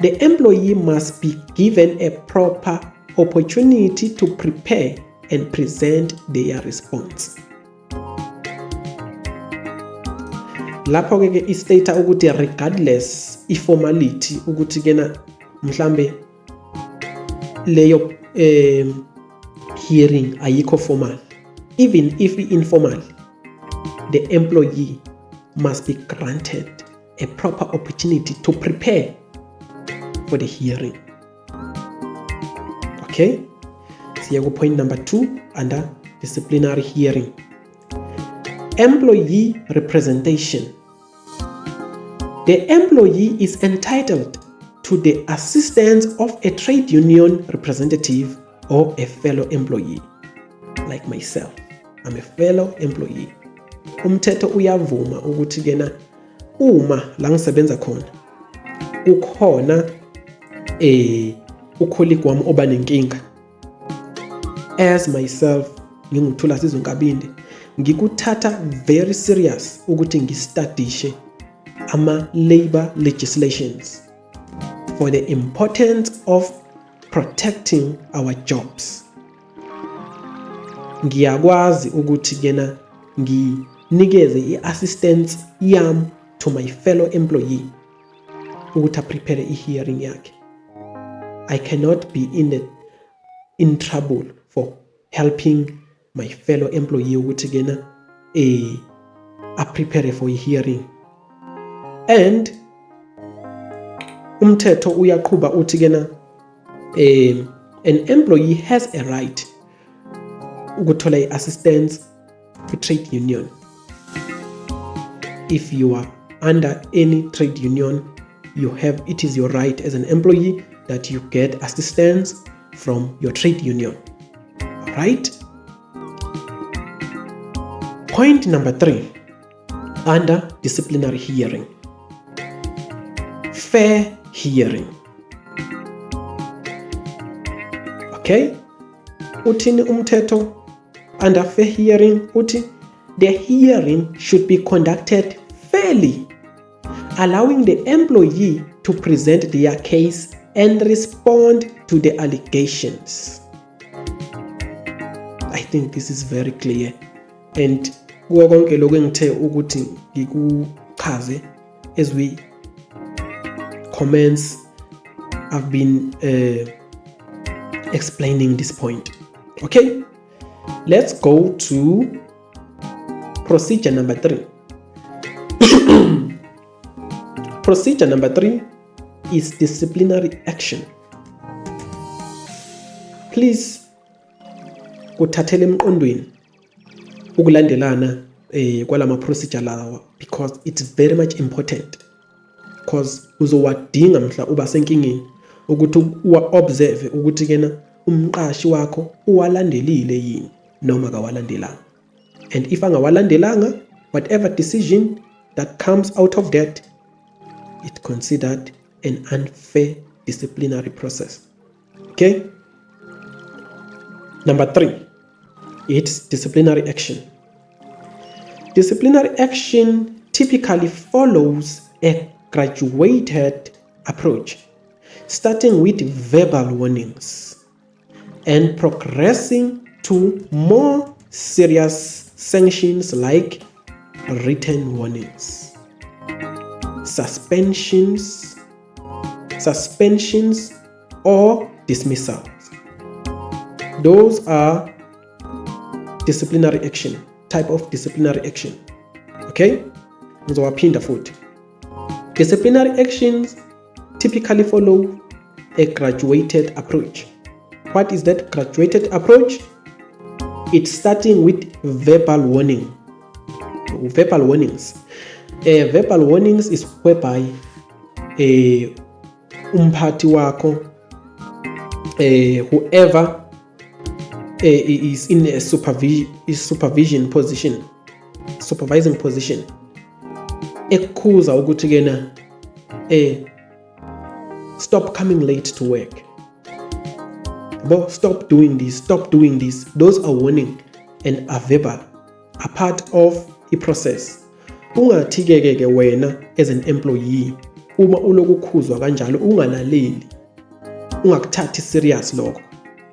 the employee must be given a proper opportunity to prepare and present their response. Lapho ke istate ukuthi regardless informality ukuthi kena mhlambe leyo hearing ayikho formal, even if informal, the employee must be granted a proper opportunity to prepare for the hearing. Okay, so here point number 2 under disciplinary hearing. Employee representation. The employee is entitled to the assistance of a trade union representative or a fellow employee. Like myself, I'm a fellow employee. Umthetho uyavuma ukuthi kena uma la ngisebenza khona ukhona ucolleague wami oba nenkinga, as myself ngingithula Sizwe Nkabinde, ngikuthatha very serious ukuthi ngistudishe ama-labor legislations for the importance of protecting our jobs. Ngiyakwazi ukuthi kena nginikeze i-assistance yami to my fellow employee ukuthi prepare i-hearing yakhe. I cannot be in trouble for helping my fellow employee ukuthi kena prepare for a hearing. And umthetho uyaqhuba uthi kena an employee has a right ukuthola i-assistance kwi-trade union. If you are under any trade union, it is your right as an employee that you get assistance from your trade union. All right? Point number 3, under disciplinary hearing. Fair hearing. Okay? Uthini umthetho under fair hearing? Uthi the hearing should be conducted fairly, allowing the employee to present their case and respond to the allegations. I think this is very clear, and kuwo konke lokho engithe ukuthi ngikuchaze as we commence, I've been explaining this point. Okay, let's go to procedure number 3. Procedure number 3 is disciplinary action. Please kuthathele emqondweni ukulandelana kwalama procedure lawa, because it's very much important, because uzowadinga mhla uba senkingeni ukuthi uwa-observe ukuthi kena umqashi wakho uwalandelile yini noma kawalandelanga. And if angawalandelanga, whatever decision that comes out of that, it's considered an unfair disciplinary process. Okay? Number 3, it's disciplinary action. Disciplinary action typically follows a graduated approach, starting with verbal warnings and progressing to more serious sanctions like written warnings, suspensions or dismissals. Those are disciplinary action, type of disciplinary action. Okay? Ngizowaphinda futhi. Disciplinary actions typically follow a graduated approach. What is that graduated approach? It's starting with verbal warning. Verbal warnings. Verbal warnings is whereby umphathi wakho, whoever is in a supervising position, ekuza ukuthi kena stop coming late to work, stop doing this. Those are warning and are verbal, a part of the process. Ungathikeke wena as an employee uma ulokukhuzwa kanjalo ungalaleli, ungakuthathi serious lokho,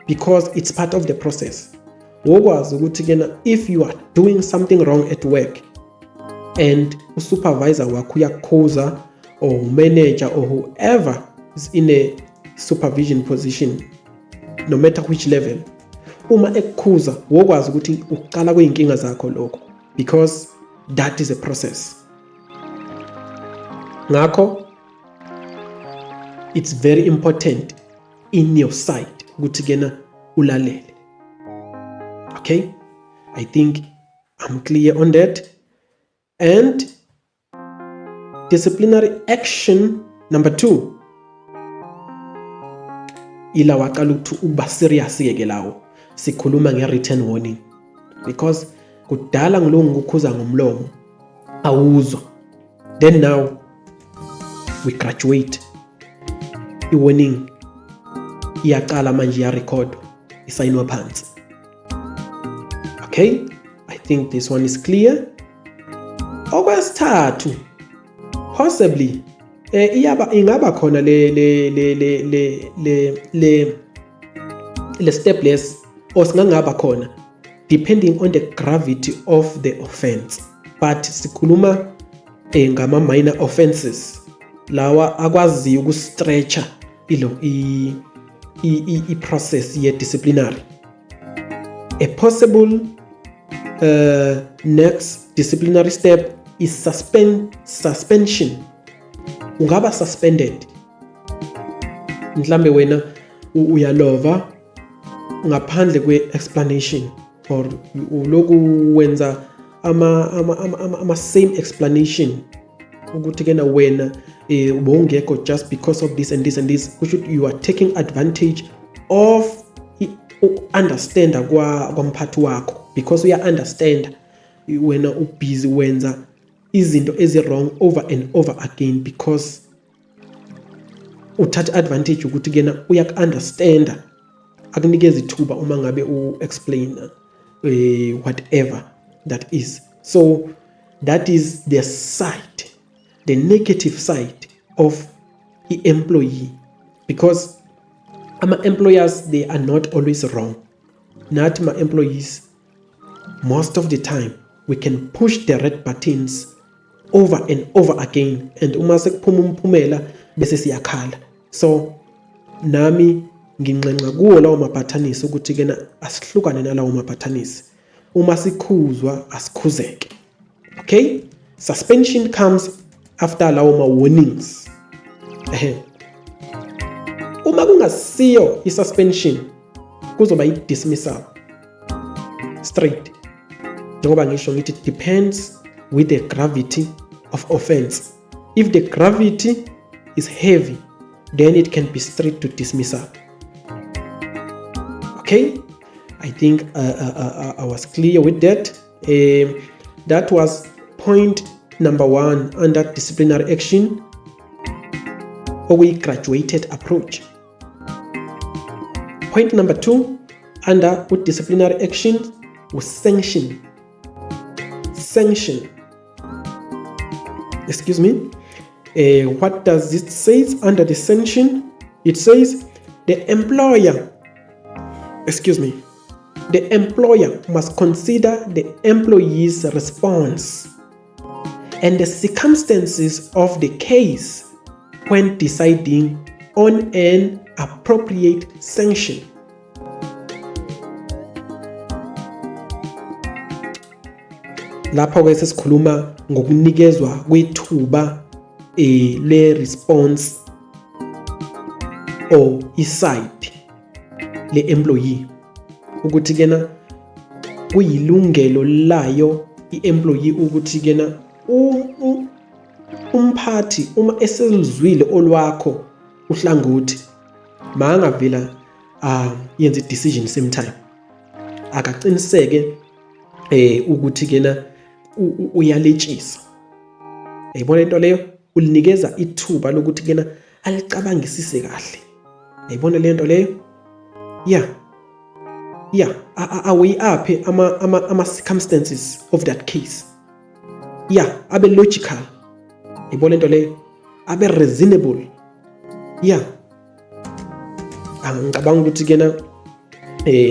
because it's part of the process. Wokwazi ukuthi kena if you are doing something wrong at work and supervisor wakho uyakukhuza, or manager or whoever is in a supervision position, no matter which level, uma ekukhuza wokwazi ukuthi uqala kweyinkinga zakho lokho, because that is a process. Ngakho it's very important in your side ukuthi kena ulalele. Okay, I think I'm clear on that. And disciplinary action number 2 ila waqala ukuba serious ke lawo sikhuluma nge-written warning, because kudala ngilongu ngukhuza ngomlomo awuzwa, then now we graduate, i-warning iyaqala manje ya-record, isayinwa phansi. Okay, I think this one is clear. Okwesithathu, possibly ingaba khona le step less, or singangaba khona depending on the gravity of the offense, but sikhuluma ngama minor offenses lawa akwazi ukustretcha i-process ye-disciplinary. A possible next disciplinary step is suspension. Ungaba suspended, mhlambe wena uyalova ngaphandle kwe-explanation, or uloku wenza ama same explanation ukuthi kena wena ubongekho just because of this and this and this. You are taking advantage of understand kwamphathi wakho, because uya understand wena ubusy wenza izinto ezi-wrong over and over again, because uthatha advantage ukuthi kena uyak-understanda, akunikeza ithuba uma ngabe u-explain whatever that is. So that is the side, the negative side of the employee, because employers, they are not always wrong. Not my employees, most of the time we can push the red buttons over and over again, and uma sekuphuma umphumela bese siyakhala. So nami nginxenxa kuwo lawo maphathanisi ukuthi kena asihlukane nalawo maphathanisi, uma sikhuzwa asikhuzeke. Okay, suspension comes after lawo ma warnings. Uma kungasiyo i-suspension kuzoba i-dismissal straight, njengoba ngisho ngithi it depends with the gravity of offense. If the gravity is heavy, then it can be straight to dismissal. Okay, I think I was clear with that. That was point number 1 under disciplinary action, or we graduated approach. Point number 2 under with disciplinary action was sanction. Excuse me. What does it say under the sanction? It says the employer must consider the employee's response and the circumstances of the case when deciding on an appropriate sanction. Lapha ke sesikhuluma ngokunikezwa kwethuba le response or iside le employee, ukuthi kena kuyilungelo layo i-employee ukuthi kena umphathi uma eselizwile olwakho uhlangothi mangavela yenze decision same time, akaqiniseke ukuthi kena uyaletshisa. Yayibona into leyo, ulinikeza ithuba lokuthi kena alicabangisise kahle. Yayibona le nto leyo? Aweigh up ama circumstances of that case. Abe logical. Yayibona into leyo? Abe reasonable. Ngicabanga ukuthi kena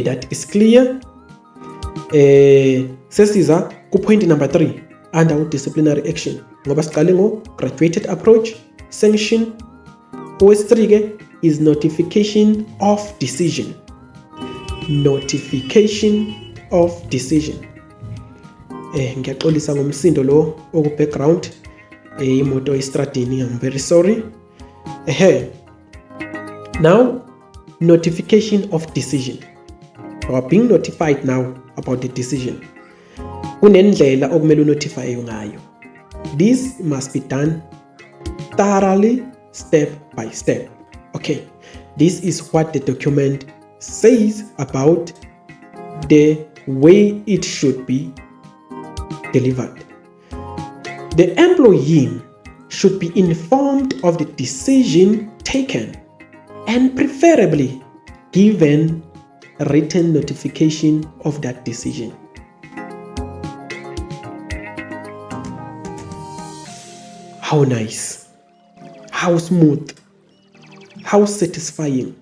that is clear. Sesiza ku point number 3 under disciplinary action, ngoba siqale ngo graduated approach, sanction. Okwesithathu ke is notification of decision. Ngiyaxolisa ngomsindo lo oku background, imoto estradini, I'm very sorry. Now notification of decision, or being notified now about the decision. Kunendlela okumele unotify ngayo. This must be done thoroughly, step by step. Okay, This is what the document says about the way it should be delivered. The employee should be informed of the decision taken and preferably given written notification of that decision. How nice, how smooth, how satisfying.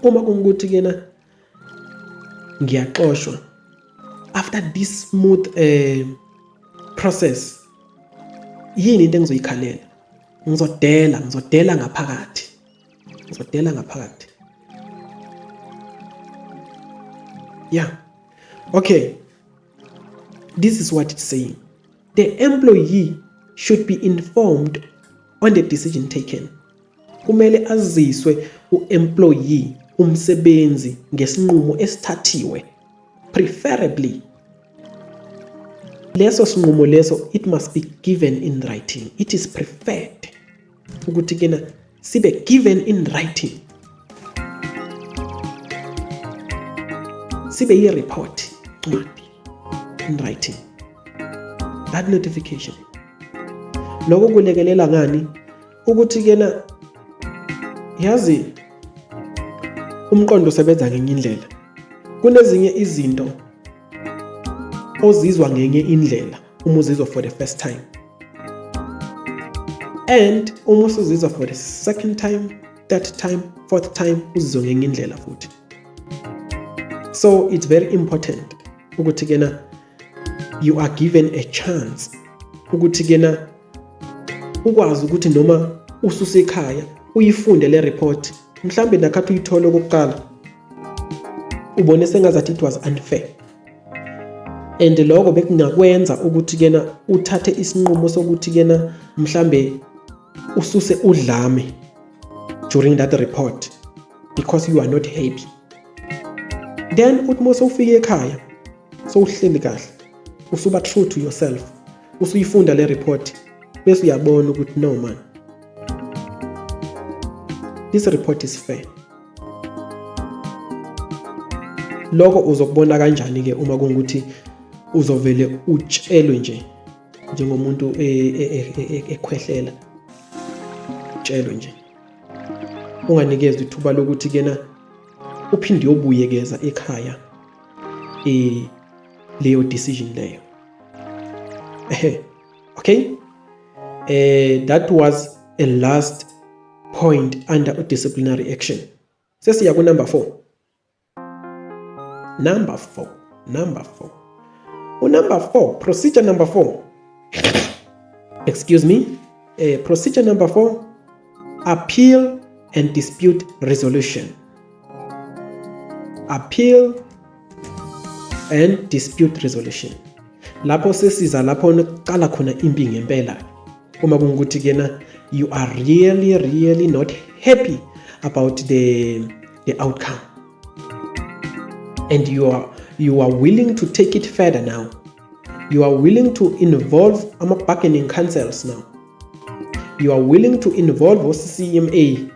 Uma kungukuthi kena ngiyaxoshwa, after this smooth process, yini into engizoyikhalela? Ngizodela ngaphakathi. Yeah. Okay. This is what it's saying. The employee should be informed on the decision taken. Kumele aziswe u-employee, umsebenzi, ngesinqumo esithathiwe. Preferably, leso sinqumo leso, it must be given in writing. It is preferred ukuthi kena sibe given in writing. Sibe yi-report in writing. That notification. Lokho kulekelela ngani ukuthi kena yazi umqondo usebenza ngenye indlela. Kunezinye izinto ozizwa ngenye indlela uma uzizwa for the first time, and uma usuzizwa for the second time, third time, fourth time uzizwa ngenye indlela futhi. So it's very important ukuthi kena you are given a chance ukuthi kena ukwazi ukuthi noma ususekhaya uyifunde le report, mhlambe nakhathi uyithola okokuqala ubone sengazathi it was unfair, and lokho bekungakwenza ukuthi kena uthathe isinqumo sokuthi kena mhlambe ususe udlame during that report because you are not happy. Then uthi mase ufike ekhaya so uhleli kahle, usuba true to yourself, usuyifunda le report bese uyabona ukuthi no man, this report is fair. Lokho uzokubona kanjani ke uma kungukuthi uzovele utshelwe nje njengomuntu ekhwehlela, utshelwe nje, unganikezwe ithuba lokuthi kena uphinde uyobuyekeza ekhaya leyo decision leyo. Okay, that was a last point under disciplinary action. Sesiya ku number 4. Number 4, procedure number 4. Excuse me. Procedure number 4, appeal and dispute resolution. Appeal and dispute resolution. Lapho sesiza lapho nokuqala khona impi ngempela. Uma kungukuthi kena you are really not happy about the outcome, and you are willing to take it further now. You are willing to involve ama-bargaining councils now. You are willing to involve o-CCMA.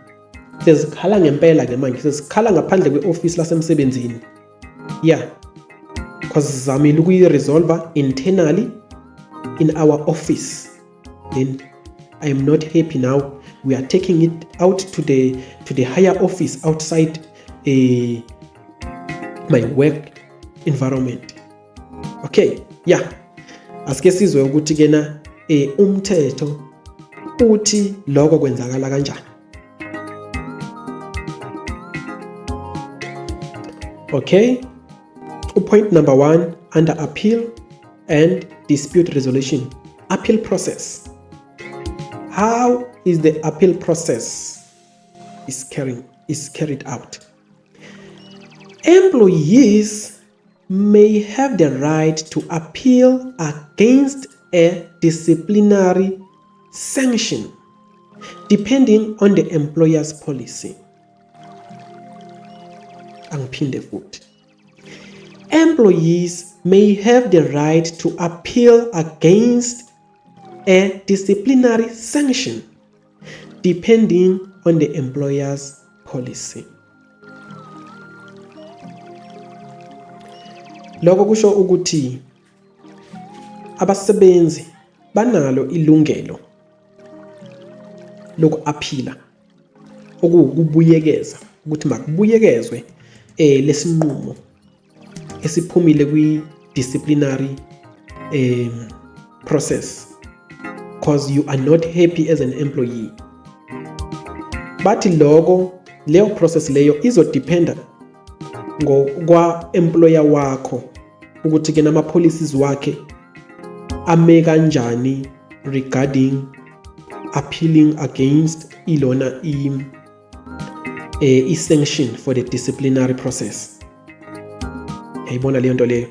Sezikhala ngempela ke manje, sezikhala ngaphandle kwe-office lasemsebenzini. Yeah, because sizamile ukuyi-resolve internally in our office. Then I am not happy now. We are taking it out to the higher office outside my work environment. Okay, yeah. Asike sizwe ukuthi kena umthetho uthi lokho kwenzakala kanjani. Okay. Point number 1 under appeal and dispute resolution. Appeal process. How is the appeal process is carried out? Employees may have the right to appeal against a disciplinary sanction depending on the employer's policy. Angiphinde futhi. Employees may have the right to appeal against a disciplinary sanction depending on the employer's policy. Lokho kusho ukuthi abasebenzi banalo ilungelo loku-aphila, okubuyekeza ukuthi makubuyekezwe lesinqumo esiphumile kwi-disciplinary process because you are not happy as an employee. Bathi leyo process leyo izodependa kwa-employer wakho ukuthi ke nama-policies wakhe ame kanjani regarding appealing against ilona i-sanction for the disciplinary process. Yayibona leyo nto leyo?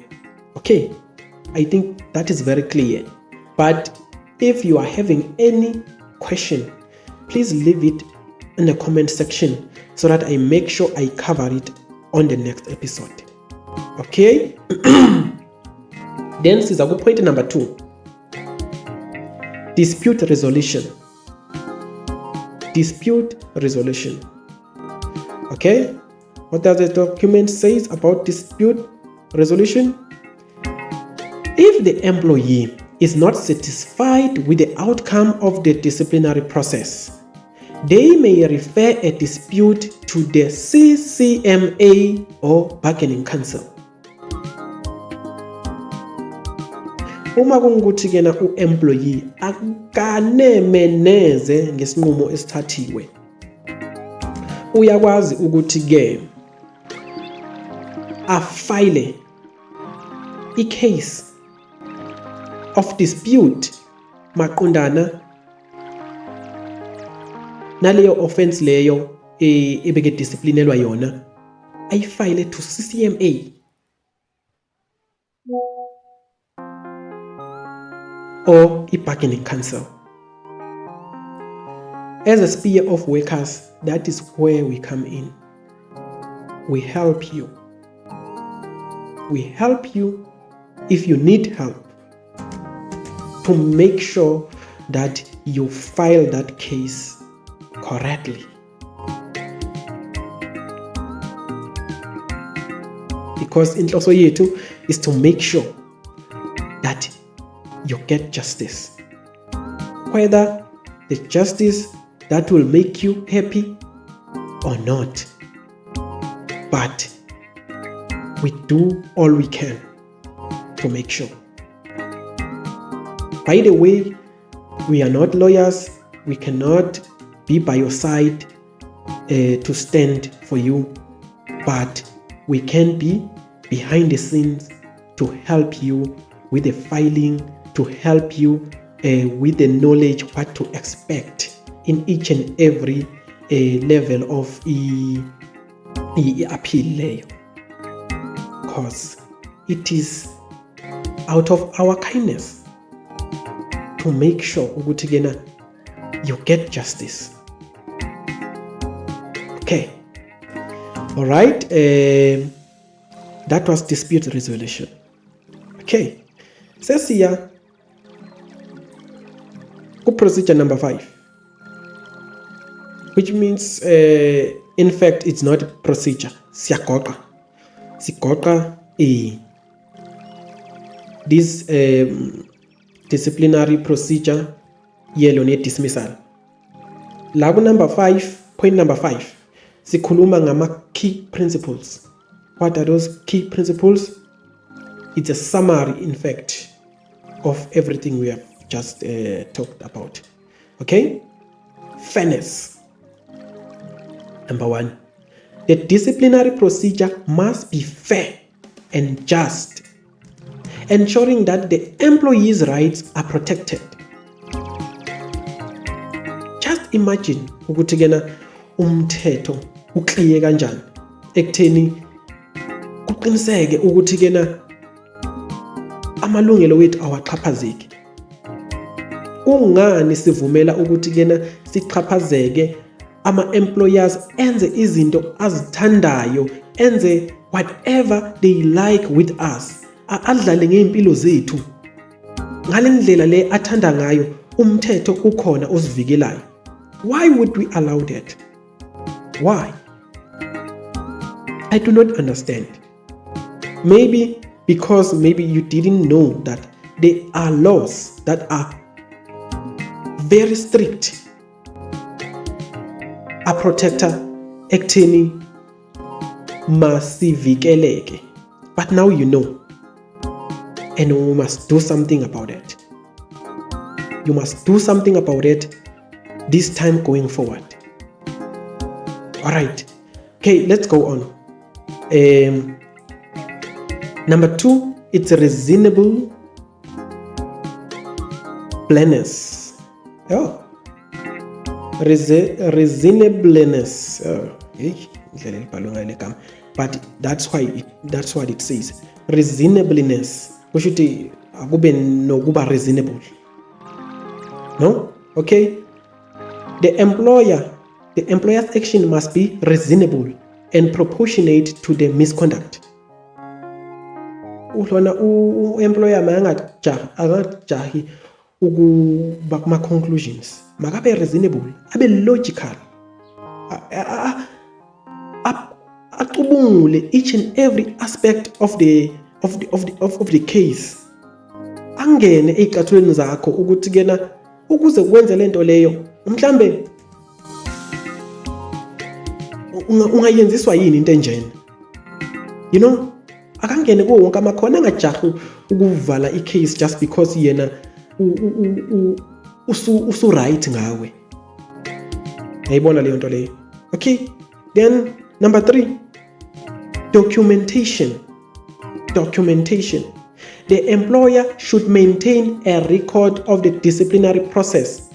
Okay, I think that is very clear. But if you are having any question, please leave it in the comment section so that I make sure I cover it on the next episode. Okay? Then siza ku point number 2. Dispute resolution. Dispute resolution. Okay? What does the document say about dispute resolution? If the employee is not satisfied with the outcome of the disciplinary process, they may refer a dispute to the CCMA or bargaining council. Uma kungukuthi kena u-employee akanemeneze ngesinqumo esithathiwe, uyakwazi ukuthi ke afile i-case of dispute maqondana naleyo offense leyo ebeke disciplinelwa yona, ayifile to CCMA or i-bargaining council. As a sphere of workers, that is where we come in. We help you. We help you if you need help to make sure that you file that case correctly. Because inhloso yethu is to make sure that you get justice. Whether the justice that will make you happy or not. But we do all we can to make sure. By the way, we are not lawyers. We cannot be by your side to stand for you. But we can be behind the scenes to help you with the filing, to help you with the knowledge what to expect in each and every level of the appeal layer. Because it is out of our kindness to make sure you get justice. Okay. All right. That was dispute resolution. Okay. Says here, procedure number 5, which means in fact it's not procedure. Siyagoqa this disciplinary procedure yellow ne dismissal. La ku number 5, point number 5, sikhuluma ngama key principles. What are those key principles? It's a summary, in fact, of everything we have just talked about. Okay? Fairness. Number 1. The disciplinary procedure must be fair and just, ensuring that the employee's rights are protected. Just imagine ukuthi kena umthetho ukliye kanjani ekutheni kuqiniseke ukuthi kena amalungelo wethu awaxhaphazeki. Kungani sivumela ukuthi kena siqhaphazeke ama-employers enze izinto azithandayo, enze whatever they like with us, adlale ngeimpilo zethu ngale ndlela le athanda ngayo, umthetho ukhona osivikelayo. Why would we allow that? Why? I do not understand. Maybe because you didn't know that there are laws that are very strict. A protector ekutheni masivikeleke. But now you know. And we must do something about it. You must do something about it this time going forward. Alright. Okay, let's go on. Number 2, it's reasonable reasonableness. Reasonableness. But that's what it says. Reasonableness. Kushuthi akube nokuba reasonable. No? Okay? The employer's action must be reasonable and proportionate to the misconduct. Employer angajahi ukuba kuma conclusions. Makabe reasonable, abe logical. Acubungule each and every aspect of the case. Angene ezicathulweni zakho ukuthi kena ukuze kwenze lento leyo mhlambe ungayenziswa yini into enjena. You know, akangene kuwo wonke amakhona angajahi ukuvala icase just because yena usu right ngawe. Yayibona leyo nto leyo. Okay? Then number 3, documentation. The employer should maintain a record of the disciplinary process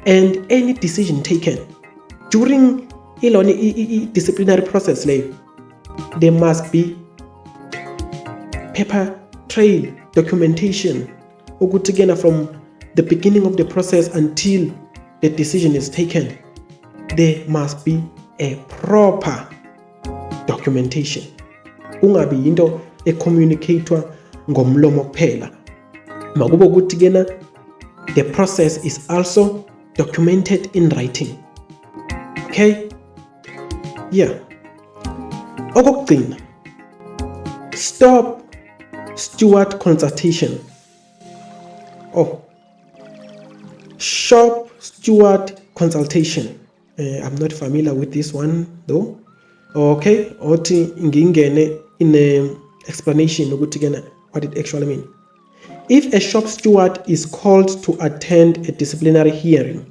and any decision taken. During disciplinary process, there must be paper trail documentation from the beginning of the process until the decision is taken. There must be a proper documentation. Ungabi into ecommunicator ngomlomo kuphela. Makube ukuthi kena the process is also documented in writing. Okay? Yeah. Okugcina. Stop steward consultation. Shop steward consultation. I'm not familiar with this one though. Okay, othi ngingene in a explanation ukuthi kena what it actually means. If a shop steward is called to attend a disciplinary hearing,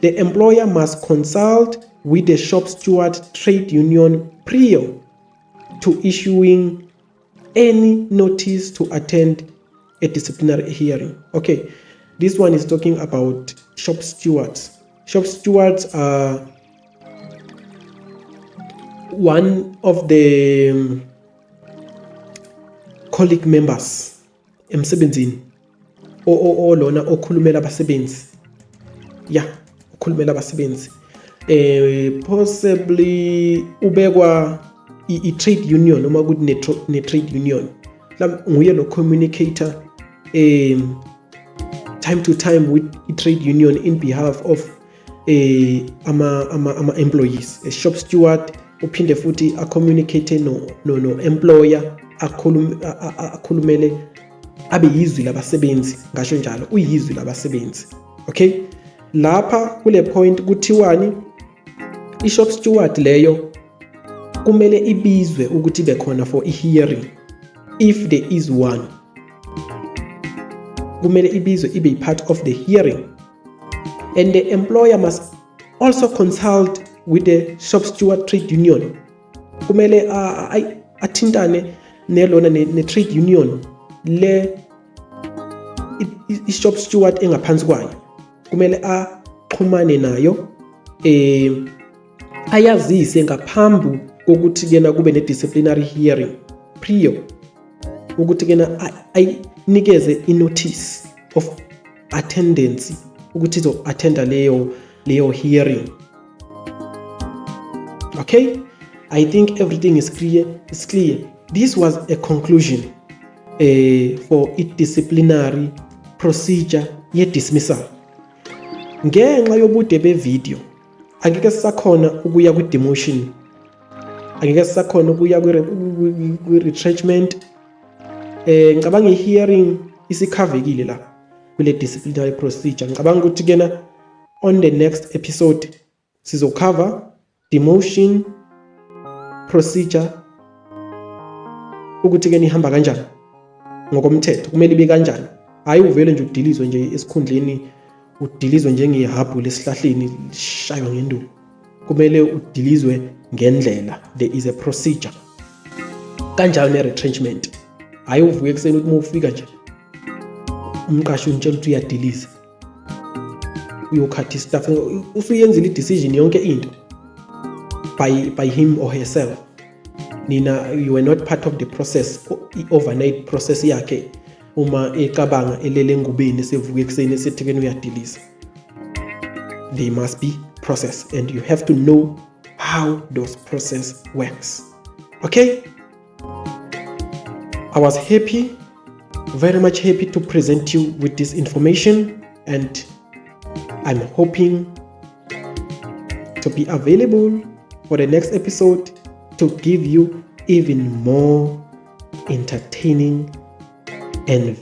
the employer must consult with the shop steward trade union prior to issuing any notice to attend a disciplinary hearing. Okay, this one is talking about shop stewards. Shop stewards are one of the colleague members emsebenzini lona okhulumela abasebenzi. Yeah, okhulumela abasebenzi. Possibly ubekwa i-trade union noma kuthi ne-trade union. Nguye lo communicator time to time with i-trade union in behalf of ama employees. A shop steward uphinde futhi a-communicate no employer, akhulumele abe yizwi labasebenzi, ngasho njalo uyizwi labasebenzi. Okay, lapha kule point kuthiwani i-shop steward leyo kumele ibizwe ukuthi ibe khona for i-hearing if there is one. Kumele ibizwe ibe part of the hearing, and the employer must also consult with the shop steward trade union. Kumele athintane nelona ne-trade union le i-shop steward engaphansi kwayo. Kumele axhumane nayo ayazise ngaphambi kokuthi kena kube ne-disciplinary hearing prior ukuthi kena ayinikeze i-notice of attendance ukuthi izo-attenda leyo hearing. Okay, I think everything is clear. This was a conclusion for disciplinary procedure ye-dismissal. Ngenxa yobude be-video angeke sisakhona ukuya kwi-demotion. angeke sisakhona ukuya kwi-retrenchment. Ngicabanga i-hearing isikhavekile la kule disciplinary procedure. Ngicabanga ukuthi kena on the next episode sizocover demotion procedure, ukuthi ke ihamba kanjani ngokomthetho, kumele ibe kanjani. Hayi uvele nje udilizwe nje esikhundleni, udilizwe njengehabhu lesihlahleni lishaywa ngenduku. Kumele udilizwe ngendlela. There is a procedure. Kanjalo ne-retrenchment. Hayi uvuke ekuseni ukuthi ufika nje umqashi untshela ukuthi uyadiliza, uyokhatha istaff, usuyenzile i-decision yonke into by him or herself. Nina, you were not part of the process, i-overnight process yakhe. Uma ecabanga elele ngubeni sevuke ekuseni esethekeni uyadiliza. They must be process, and you have to know how those process works. Okay? I was happy, very much happy to present you with this information, and I'm hoping to be available for the next episode to give you even more entertaining and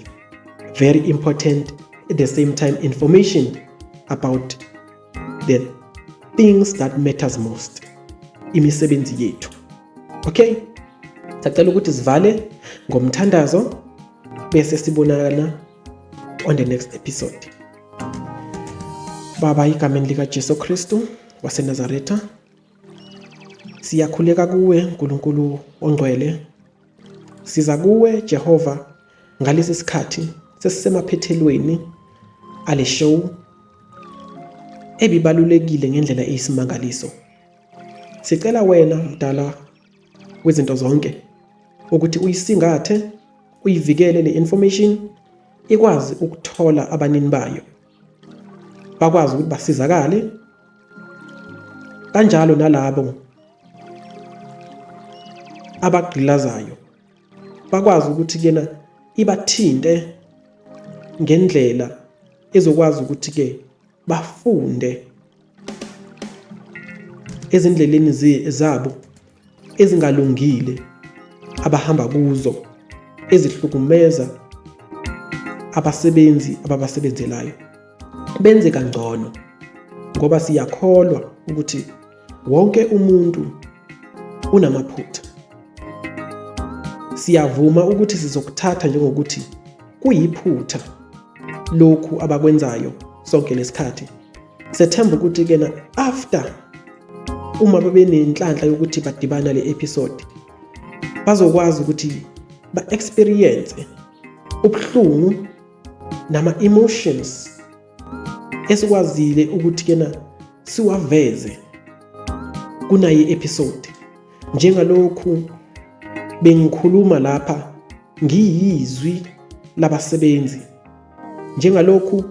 very important at the same time information about the things that matters most imisebenzi yethu. Okay, sacela ukuthi sivale ngomthandazo bese sibonana on the next episode. Baba, igameni lika Jesu Kristu waseNazaretha, siyakhuleka kuwe uNkulunkulu ongcwele. Siza kuwe Jehova ngalesi sikhathi sesisemaphethelweni ale show ebibalulekile ngendlela eyisimangaliso. Sicela wena mdala wezinto zonke ukuthi uyisingathe, uyivikele le information ikwazi ukuthola abanini bayo, bakwazi ukuthi basizakale. Kanjalo nalabo abagqilazayo bakwazi ukuthi kena ibathinte ngendlela ezokwazi ukuthi ke bafunde ezindleleni zabo ezingalungile abahamba kuzo, ezihlukumeza abasebenzi ababasebenzelayo. Benze kangcono, ngoba siyakholwa ukuthi wonke umuntu unamaphutha. Siyavuma ukuthi sizokuthatha njengokuthi kuyiphutha lokhu abakwenzayo sonke lesikhathi. Sethemba ukuthi kena after uma babe nenhlanhla yokuthi badibana le episode bazokwazi ukuthi ba-experience ubuhlungu nama-emotions esikwazile ukuthi kena siwaveze kunayi episode. Njengalokhu bengikhuluma lapha ngiyizwi labasebenzi, njengalokhu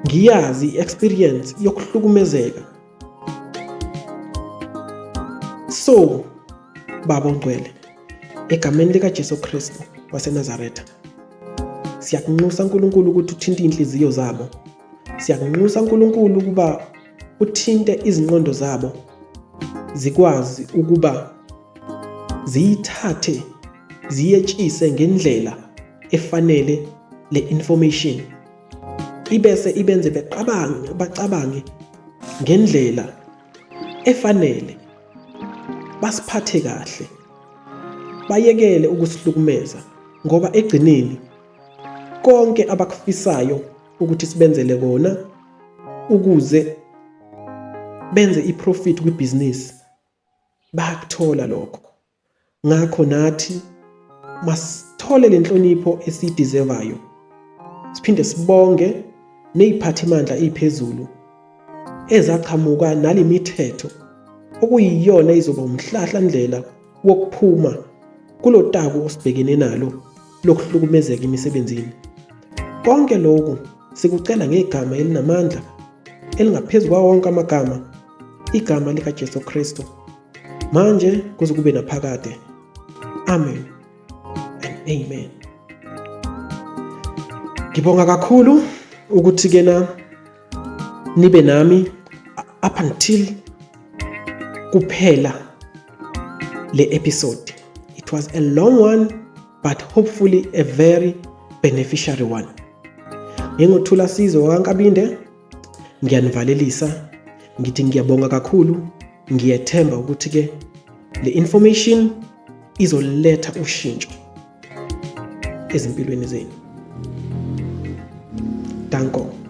ngiyazi experience yokuhlukumezeka. So Baba ongcwele, egameni lika Jesu Kristu waseNazaretha, siyakunxusa uNkulunkulu ukuthi uthinte inhliziyo zabo. Siyakunxusa uNkulunkulu ukuba uthinte izinqondo zabo, zikwazi ukuba ziyithathe ziyetshise ngendlela efanele le information, ibese ibenze bacabange ngendlela efanele, basiphathe kahle, bayekele ukusihlukumeza, ngoba egcineni konke abakufisayo ukuthi sibenzele kona ukuze benze iprofit kwibusiness bakuthola lokho. Ngakho nathi masithole lenhlonipho esideservayo, siphinde sibonge neziphathimandla eziphezulu ezaqhamuka nalimithetho okuyiyona izoba umhlahlandlela wokuphuma kulotaku osibhekene nalo lokuhlukumezeka emisebenzini. Konke lokhu sikucela ngegama elinamandla elingaphezulu kwa wonke amagama, igama lika Jesu Kristu, manje kuze kube naphakade. Amen and amen. Ngibonga kakhulu ukuthi kena nibe nami up until kuphela le episode. It was a long one, but hopefully a very beneficiary one. Nginguthula Sizwe waNkabinde, ngiyanivalelisa, ngithi ngiyabonga kakhulu, ngiyethemba ukuthi ke le information izoletha ushintsho ezimpilweni zenu. Danko.